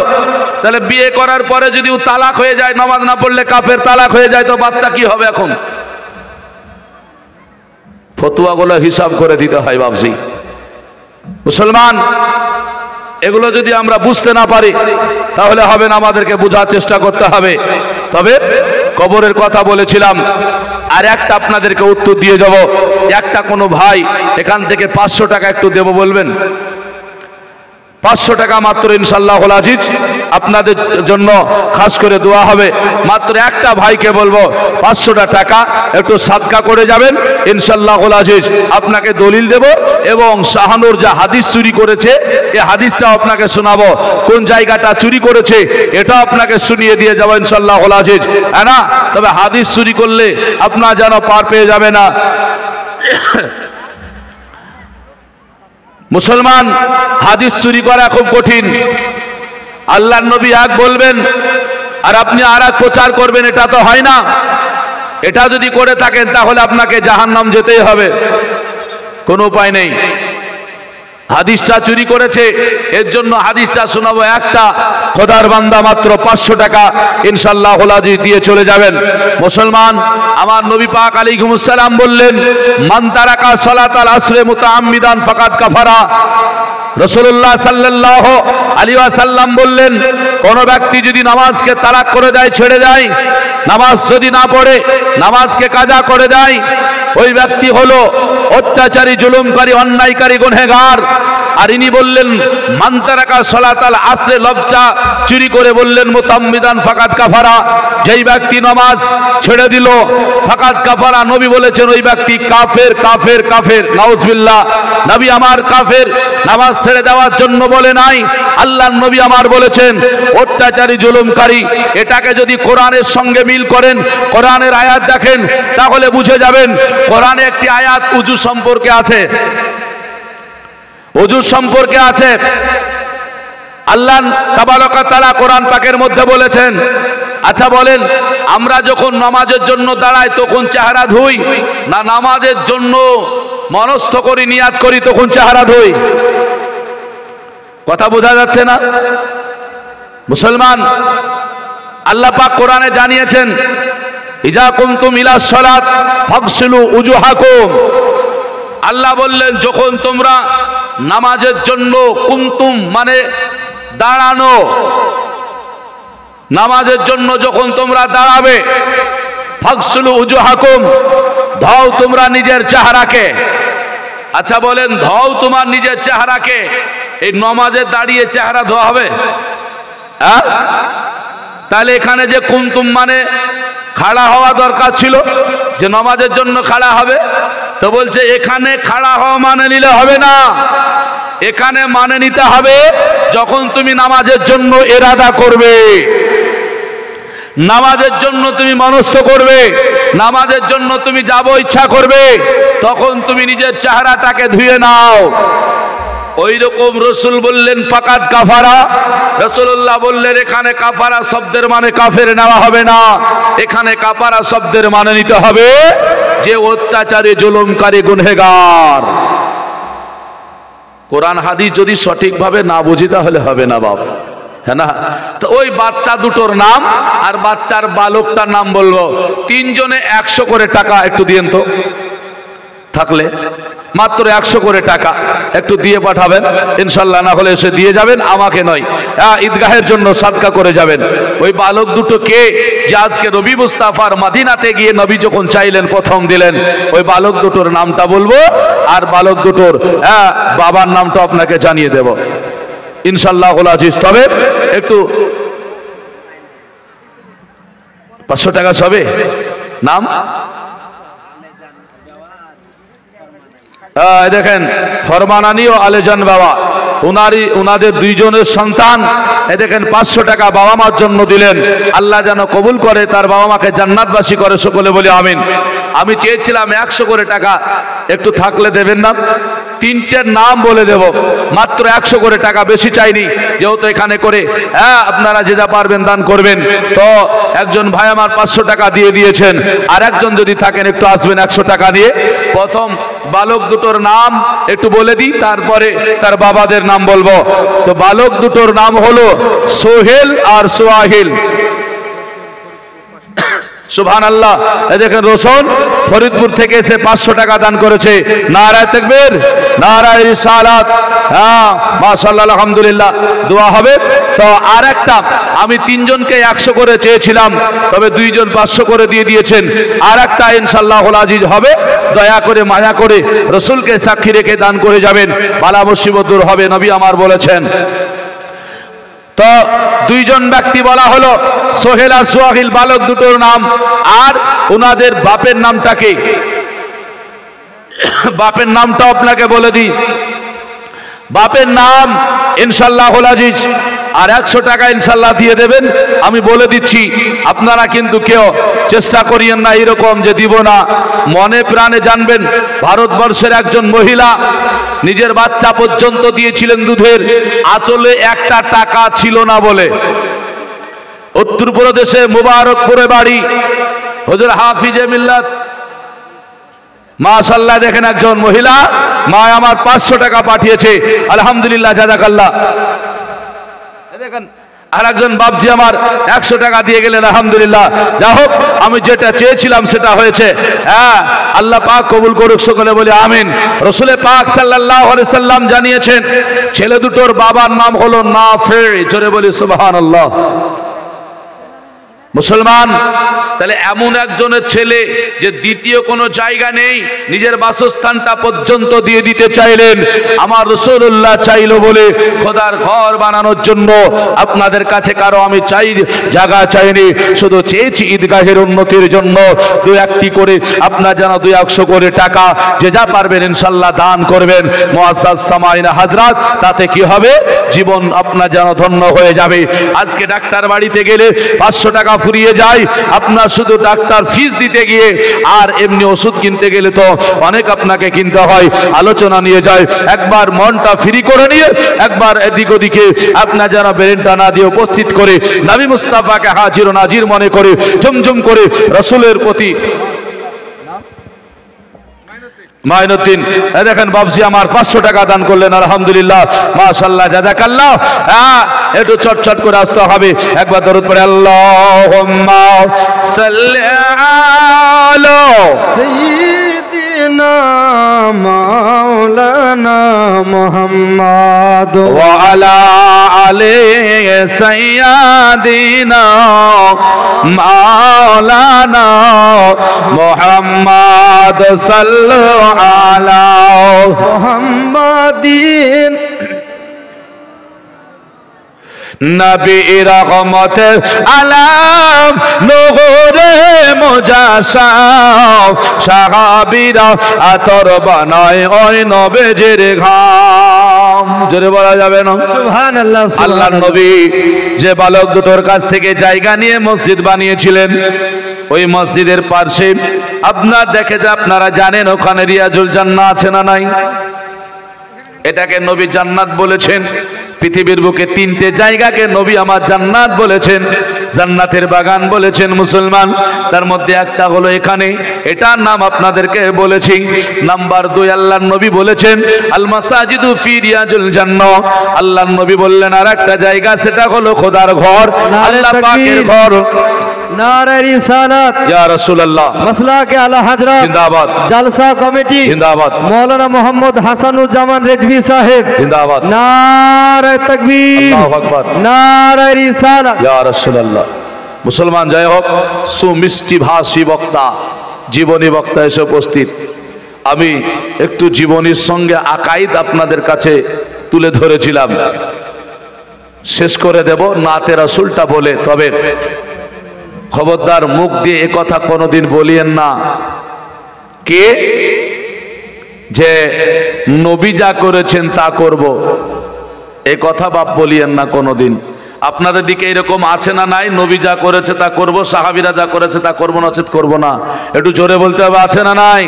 [SPEAKER 1] তাহলে বিয়ে করার পরে যদি ও তালাক হয়ে যায়, নামাজ না পড়লে কাফের, তালাক হয়ে যায়, তো বাচ্চা কি হবে? এখন ফতোয়াগুলো হিসাব করে দিতে হয় ভাবছি। মুসলমান, এগুলো যদি আমরা বুঝতে না পারি তাহলে হবে না, আমাদেরকে বোঝার চেষ্টা করতে হবে। তবে কবরের কথা বলেছিলাম, আর একটা আপনাদেরকে উত্তর দিয়ে যাব। একটা কোনো ভাই এখান থেকে 500 টাকা একটু দেব বলবেন? 500 টাকা মাত্র ইনশাআল্লাহুল আজিজ আপনাদের জন্য খাস করে দোয়া হবে। মাত্র একটা ভাইকে বলবো 500 টাকা একটু সাদকা করে যাবেন ইনশাআল্লাহুল আজিজ। আপনাকে দলিল দেব এবং শাহানুর যা হাদিস চুরি করেছে এই হাদিসটা আপনাকে শোনাবো, কোন জায়গাটা চুরি করেছে এটা আপনাকে শুনিয়ে দিয়ে যাবো ইনশাআল্লাহুল আজিজ, হ্যাঁ না? তবে হাদিস চুরি করলে আপনার যেন পার পেয়ে যাবে না। মুসলমান, হাদিস চুরি করা খুব কঠিন। আল্লাহর নবী এক বলবেন আর আপনি আর এক প্রচার করবেন, এটা তো হয় না। এটা যদি করে থাকেন তাহলে আপনাকে জাহান্নাম যেতেই হবে, কোনো উপায় নেই। হাদিসটা চুরি করেছে, এর জন্য হাদিসটা শোনাবো একটা। খোদার বান্দা মাত্র 500 টাকা ইনশাআল্লাহুল আজিজ দিয়ে চলে যাবেন। মুসলমান, আমার নবী পাক আলাইহিস সালাম বললেন, মান তারাকা সালাতাল আসরে মুতাআম্মিদান ফাকাদ কাফারা। রাসূলুল্লাহ সাল্লাল্লাহু আলাইহি ওয়াসাল্লাম বললেন, কোন ব্যক্তি যদি নামাজকে তারাক করে দেয়, ছেড়ে দেয়, নামাজ যদি না পড়ে, নামাজকে কাজা করে দেয়, ওই ব্যক্তি হলো অত্যাচারী, জুলুমকারী, অন্যায়কারী, গুনহগার। আর ইনি বললেন মান তারাকা সালাতাল আসরে, লফজটা চুরি করে বললেন মুতাআম্মিদান ফাকাদ কাফারা, যেই ব্যক্তি নামাজ ছেড়ে দিল ফাকাদ কাফারা, নবী বলেছেন ওই ব্যক্তি কাফের, কাফের, কাফের। নাউজুবিল্লাহ। নবী আমার কাফের নামাজ ছেড়ে দেওয়ার জন্য বলে নাই, আল্লাহর নবী আমার বলেছেন অত্যাচারী, জুলুমকারী। এটাকে যদি কোরআনের সঙ্গে মিল করেন, কোরআনের আয়াত দেখেন, তাহলে বুঝে যাবেন কোরআনে একটি আয়াত উযু সম্পর্কে আছে, ওযু সম্পর্কে আছে। আল্লাহ তাবারক ওয়া তাআলা কোরআন পাকের মধ্যে বলেছেন। আচ্ছা বলেন, আমরা যখন নামাজের জন্য দাঁড়াই তখন চেহারা ধুই না নামাজের জন্য মনস্থ করি, নিয়াত করি তখন চেহারা ধুই? কথা বোঝা যাচ্ছে না? মুসলমান, আল্লাহ পাক কোরআনে জানিয়েছেন, ইজা কুনতুম ইলাস সালাত ফাগসিলু উজুহাকুম। আল্লাহ বললেন যখন তোমরা নামাজের জন্য, কুনতুম মানে দাঁড়ানো, নামাজের জন্য যখন তোমরা দাঁড়াবে, ফাগসিলু উজুহাকুম, ধোও তোমরা নিজের চেহারাকে। আচ্ছা বলেন, ধোও তোমার নিজের চেহারাকে, এই নামাজে দাঁড়িয়ে চেহারা ধোয়া হবে? হ্যাঁ? তাহলে এখানে যে কুনতুম মানে খাড়া হওয়া দরকার ছিল, যে নামাজের জন্য খাড়া হবে, তো বলছে এখানে খাড়া হওয়া মানে নিলে হবে না। এখানে মানে নিতে হবে যখন তুমি নামাজের জন্য ইরাদা করবে, নামাজের জন্য তুমি মনস্থ করবে, নামাজের জন্য তুমি যাব ইচ্ছা করবে, তখন তুমি নিজের চেহারাটাকে ধুয়ে নাও। ওই রকম রসুল বললেন ফাকাদ কাফারা। রাসূলুল্লাহ বললেন এখানে কাফারা শব্দের মানে কাফের নেওয়া হবে না, এখানে কাফারা শব্দের মানে নিতে হবে যে অত্যাচারী, জুলুমকারী, গুনহগার। কোরআন হাদিস যদি সঠিকভাবে না বুঝি তাহলে হবে না বাবা, হ্যাঁ না? তো ওই বাচ্চা দুটোর নাম আর বাচ্চার বালকটার নাম বলবো। তিনজনে 100 করে টাকা একটু দিয়েন তো, থাকলে মাত্র 100 করে টাকা একটু দিয়ে পাঠাবেন ইনশাল্লাহ, না হলে এসে দিয়ে যাবেন, আমাকে নয়, ঈদগাহের জন্য সাদকা করে যাবেন। ওই বালক দুটো কে, যে আজকে নবী মুস্তাফার মদিনাতে গিয়ে নবী যখন চাইলেন প্রথম দিলেন, ওই বালক দুটোর নামটা বলবো আর বালক দুটোর বাবার নামটা আপনাকে জানিয়ে দেব ইনশাআল্লাহুল আজিজ। তবে একটু 500 টাকা সবে নাম দেখেন, ফরমানানি ও আলেজান বাবা, উনাদের দুইজনের সন্তান। দেখেন 500 টাকা বাবা মার জন্য দিলেন, আল্লাহ যেন কবুল করে, তার বাবা মাকে জান্নাতবাসী করে, সকলে বলি আমিন। আমি চেয়েছিলাম 100 করে টাকা একটু থাকলে দেবেন না, তিনটের নাম বলে দেব, মাত্র 100 করে টাকা, বেশি চাইনি, যেহেতু এখানে করে আপনারা যে যা পারবেন দান করবেন। তো একজন ভাই আমার 500 টাকা দিয়ে দিয়েছেন, আর একজন যদি থাকেন একটু আসবেন 100 টাকা দিয়ে। প্রথম বালক দুটোর নাম একটু বলে দিই, তারপরে তার বাবাদের নাম বলবো। তো বালক দুটোর নাম হলো সোহেল আর সোয়াহিল। সুবহানাল্লাহ। এই দেখেন রসুন ফরিদপুর থেকে এসে 500 টাকা দান করেছে। নারায়ে তাকবীর, নারায়ে রিসালাত। হ্যাঁ মাশাআল্লাহ, আলহামদুলিল্লাহ। দোয়া হবে তো। আর একটা, আমি 3 জনকে 100 করে চেয়েছিলাম, তবে 2 জন 500 করে দিয়ে দিয়েছেন। আর একটা ইনশাআল্লাহুল আজিজ হবে। দয়া করে মায়া করে রসুলকে সাক্ষী রেখে দান করে যাবেন, বালা মুসিবত দূর হবে, নবী আমার বলেছেন। তো 2 জন ব্যক্তি বলা হলো, সোহেল আর সোহাইল, বালক দুটোর নাম। আর ওনাদের বাপের নামটা কি? বাপের নামটা আপনাকে বলে দিই। বাপের নাম ইনশাআল্লাহুল আজিজ। আর 100 টাকা ইনশাআল্লাহ দিয়ে দেবেন। আমি বলে দিচ্ছি, আপনারা কিন্তু কেউ চেষ্টা করিয়েন না এরকম যে দিব না, মনে প্রাণে জানবেন। ভারতবর্ষের একজন মহিলা নিজের বাচ্চা পর্যন্ত দিয়েছিলেন দুধের, আঁচলে 1টা টাকা ছিল না বলে। উত্তরপ্রদেশে মুবারকপুরে বাড়ি, হুজুর হাফিজে মিল্লাত মাশাআল্লাহ। দেখেন একজন মহিলা, মা আমার 500 টাকা পাঠিয়েছে, আলহামদুলিল্লাহ, জাযাকাল্লাহ। দেখেন আর একজন বাবজি আমার 100 টাকা দিয়ে গেলেন, আলহামদুলিল্লাহ। যা হোক, আমি যেটা চেয়েছিলাম সেটা হয়েছে। হ্যাঁ, আল্লাহ পাক কবুল করুক, সকলে বলি আমিন। রাসূল পাক সাল্লাল্লাহু আলাইহি সাল্লাম জানিয়েছেন, ছেলে দুটোর বাবার নাম হলো নাফি। জোরে বলি সুবহানাল্লাহ। মুসলমান, তাহলে এমন একজনের ছেলে যে দ্বিতীয় কোনো জায়গা নেই, নিজের বাসস্থানটা পর্যন্ত দিয়ে দিতে চাইলেন। আমার রাসূলুল্লাহ চাইলো বলে খোদার ঘর বানানোর জন্য আপনাদের কাছে কারো আমি চাই জায়গা চাইনি, শুধু চেয়েছি ঈদগাহের উন্নতির জন্য 2-1টি করে আপনার যেন 200 করে টাকা যে যা পারবেন ইনশাআল্লাহ দান করবেন। মুআজ্জাজ সামাইন হাজরাত, তাতে কি হবে? জীবন আপনার যেন ধন্য হয়ে যাবে। আজকে ডাক্তার বাড়িতে গেলে 500 টাকা ফুরিয়ে যায় আপনার শুধু ডাক্তার ফিস দিতে গিয়ে, আর এমনি ওষুধ কিনতে গেলে তো অনেক আপনাকে কিনতে হয়। আলোচনা নিয়ে যায়, একবার মনটা ফ্রি করে নিয়ে একবার এদিক ওদিকে আপনার যারা ব্রেনটা না দিয়ে উপস্থিত করে নবী মুস্তাফাকে হাজির ও নাজির মনে করে ঝুমঝুম করে রাসূলের প্রতি। মাইনুদ্দিন, দেখেন বাবজি আমার 500 টাকা দান করলেন, আলহামদুলিল্লাহ, মাশাআল্লাহ, জাযাকাল্লাহ। একটু চটচট করে আসতে হবে। একবার দরুদ পড়ে, আল্লাহুম্মা সাল্লি আলা সাইয়্যিদিনা মাওলানা মুহাম্মদ ওয়া আলা আলি সাইয়্যিদিনা মাওলানা মুহাম্মদ সাল্লাল্লাহু আলা মুহাম্মাদিন নবী রহমতের আলাম নূরে মুজাসসাম সাহাবীরা আতর বানায় ওই নবীজির ঘাম। জোরে বলা যাবে না সুবহানাল্লাহ। আল্লাহর নবী যে বালক দুটোর কাছ থেকে জায়গা নিয়ে মসজিদ বানিয়েছিলেন, ওই মসজিদের পাশে আপনার দেখে যে আপনারা জানেন ওখানে রিয়াজুল জান্নাহ আছে না নাই? এটাকে নবী জান্নাত বলেছেন। পৃথিবীর বুকে 3টে জায়গাকে নবী আমার জান্নাত বলেছেন, জান্নাতের বাগান বলেছেন মুসলমান। তার মধ্যে একটা হলো এখানে, এটার নাম আপনাদেরকে বলেছি। নাম্বার 2 আল্লাহর নবী বলেছেন আল মাসাজিদু ফি রিয়াজুল জান্নাহ। আল্লাহর নবী বললেন আর একটা জায়গা, সেটা হলো খোদার ঘর, আল্লাহ পাকের ঘর।
[SPEAKER 2] নারে রিসালাত
[SPEAKER 1] ইয়া রাসূলুল্লাহ।
[SPEAKER 2] মাসলাকে আলা হযরত
[SPEAKER 1] জিন্দাবাদ।
[SPEAKER 2] জলসা কমিটি
[SPEAKER 1] জিন্দাবাদ।
[SPEAKER 2] মাওলানা মোহাম্মদ হাসানুজ্জামান রেজভী সাহেব
[SPEAKER 1] জিন্দাবাদ।
[SPEAKER 2] নারে তাকবীর,
[SPEAKER 1] আল্লাহু আকবার,
[SPEAKER 2] নারে রিসালাত।
[SPEAKER 1] ইয়া রাসূলুল্লাহ। মুসলমান, জয় হোক। সুমিষ্টি ভাষী বক্তা, জীবনী বক্তা এসে উপস্থিত। আমি একটু জীবনীর সঙ্গে আকাইদ আপনাদের কাছে তুলে ধরেছিলাম, শেষ করে দেব নাতে রাসূলটা বলে। তবে খবরদার মুখ দিয়ে এ কথা কোনোদিন বলিয়েন না কে যে নবী যা করেছেন তা করব, এ কথা বাপ বলিয়েন না কোনোদিন। আপনাদের দিকে এরকম আছে না নাই? নবী যা করেছে তা করব, সাহাবীরা যা করেছে তা করব, নচেত করব না। একটু জোরে বলতে হবে, আছে না নাই?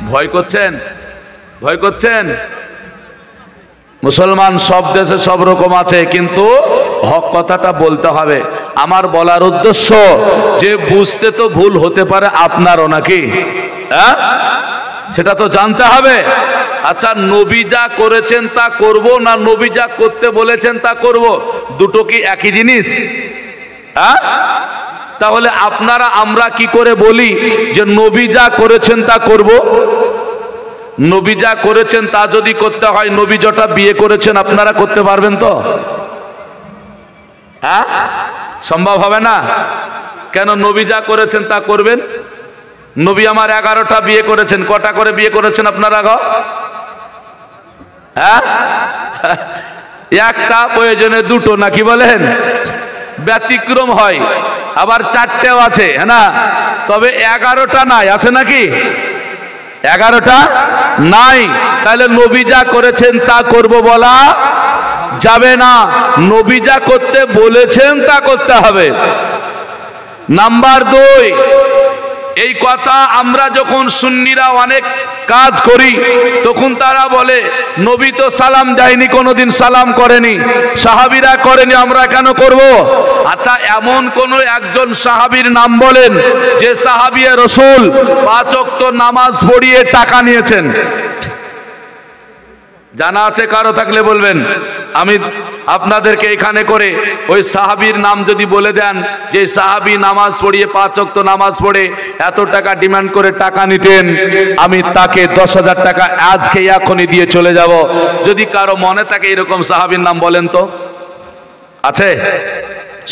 [SPEAKER 1] ভয় করছেন? ভয় করছেন? মুসলমান সব দেশে সব রকম আছে, কিন্তু হক কথাটা বলতে হবে। আমার বলার উদ্দেশ্য যে বুঝতে তো ভুল হতে পারে আপনারও, নাকি? হ্যাঁ, সেটা তো জানতে হবে। আচ্ছা, নবী যা করেছেন তা করব না নবী যা করতে বলেছেন তা করব, দুটো কি একই জিনিস? হ্যাঁ, তাহলে আপনারা আমরা কি করে বলি যে নবী যা করেছেন তা করব? নবী যা করেছেন তা যদি করতে হয়, নবী যটা বিয়ে করেছেন আপনারা করতে পারবেন তো? হ্যাঁ, সম্ভব হবে না। কেন? নবী যা করেছেন তা করবেন। নবী আমার 11টা বিয়ে করেছেন, কটা করে বিয়ে করেছেন আপনারা গো? হ্যাঁ, একটা, প্রয়োজনে দুটো, নাকি বলেন? ব্যতিক্রম হয়, আবার 4টেও আছে, হ্যাঁ না? তবে 11টা নাই, আছে নাকি? 11টা নাই। তাহলে নবী যা করেছেন তা করব বলা যাবে না। নবী যা করতে বলেছেন তা করতে হবে। নাম্বার 2, এই কথা আমরা যখন সুন্নিরা অনেক কাজ করি তখন তারা বলে নবী তো সালাম দেয়নি, কোনোদিন সালাম করেনি, সাহাবীরা করেনি, আমরা কেন করব? আচ্ছা, এমন কোন একজন সাহাবীর নাম বলেন যে সাহাবী রাসূল 5 ওয়াক্ত নামাজ পড়িয়ে টাকা নিয়েছেন? জানা আছে কারো? থাকলে বলবেন। আমি আপনাদেরকে এখানে করে ওই সাহাবীর নাম যদি বলে দেন যে সাহাবী নামাজ পড়িয়ে 5 ওয়াক্ত নামাজ পড়ে এত টাকা ডিমান্ড করে টাকা নিতেন, আমি তাকে 10,000 টাকা আজকে এখনই দিয়ে চলে যাব। যদি কারো মনে থাকে এরকম সাহাবীর নাম বলেন তো। আছে?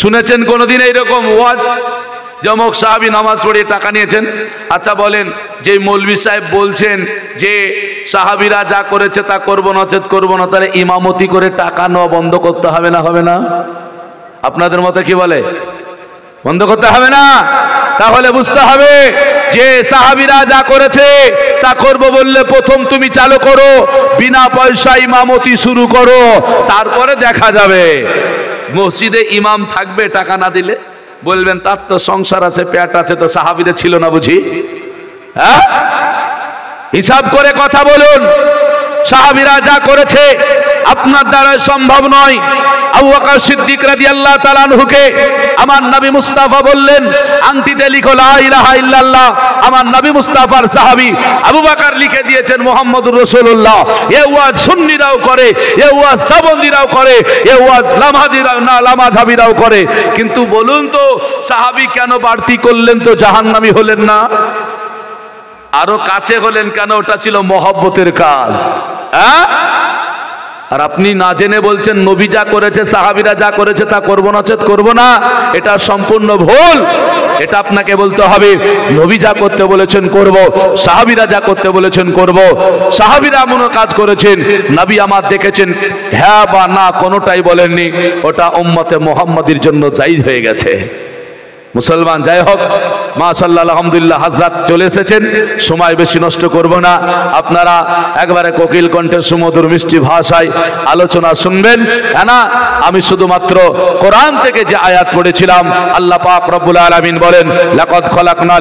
[SPEAKER 1] শুনেছেন কোনোদিন এইরকম ওয়াজ যেমন সাহাবী নামাজ পড়িয়ে টাকা নিয়েছেন? আচ্ছা বলেন, যে মৌলভী সাহেব বলছেন যে সাহাবীরা যা করেছে তা করবো নচেত করবো না, তাহলে ইমামতি করে টাকা নেওয়া বন্ধ করতে হবে না? হবে না? আপনাদের মতে কি বলে? বন্ধ করতে হবে না? তাহলে বুঝতে হবে যে সাহাবীরা যা করেছে তা করব বললে প্রথম তুমি চালু করো, বিনা পয়সা ইমামতি শুরু করো, তারপরে দেখা যাবে। মসজিদে ইমাম থাকবে টাকা না দিলে? বলবেন তার তো সংসার আছে, পেট আছে, তো সাহাবীদের ছিল না বুঝি? হ্যাঁ, হিসাব করে কথা বলুন। সাহাবীরা যা করেছে আপনার দ্বারা সম্ভব নয়। আবু বকর সিদ্দিক রাদিয়াল্লাহু তাআলা আনহুকে আমার নবী মুস্তাফা বললেন আংটিতে লিখো লা ইলাহা ইল্লাল্লাহ। আমার নবী মুস্তাফার সাহাবী আবু বকর লিখে দিয়েছেন মুহাম্মদুর রাসূলুল্লাহ। এ ওয়াজ সুন্নিরাও করে, এ ওয়াজ দেওবন্দিরাও করে, এ ওয়াজ লামাঝাবিরাও করে। কিন্তু বলুন তো সাহাবী কেন বাড়তি করলেন তো জাহান্নামী হলেন না? আরো কাছে হলেন কেন? ওটা ছিল মহব্বতের কাজ। হ্যাঁ, আর আপনি না জেনে বলছেন নবী যা করেছে সাহাবীরা যা করেছে তা করব না, চেত করব না। এটা সম্পূর্ণ ভুল। এটা আপনাকে বলতে হবে নবী যা করতে বলেছেন করব, সাহাবীরা যা করতে বলেছেন করব। সাহাবীরা এমন কাজ করেছেন, নবী আমার দেখেছেন হ্যাঁ বা না কোনোটাই বলেননি, ওটা উম্মতে মুহাম্মাদির জন্য জায়েজ হয়ে গেছে। মুসলমান যাই হোক, মাশাআল্লাহ আলহামদুলিল্লাহ হযরত চলে এসেছেন, সময় বেশি নষ্ট করব না। আপনারা একবারে কোকিল কণ্ঠে সুমধুর মিষ্টি ভাষায় আলোচনা শুনবেন, হ্যাঁ না? আমি শুধুমাত্র কোরআন থেকে যে আয়াত পড়েছিলাম, আল্লাহ পাক রব্বুল আলামিন বলেন লাকাদ খলাকনা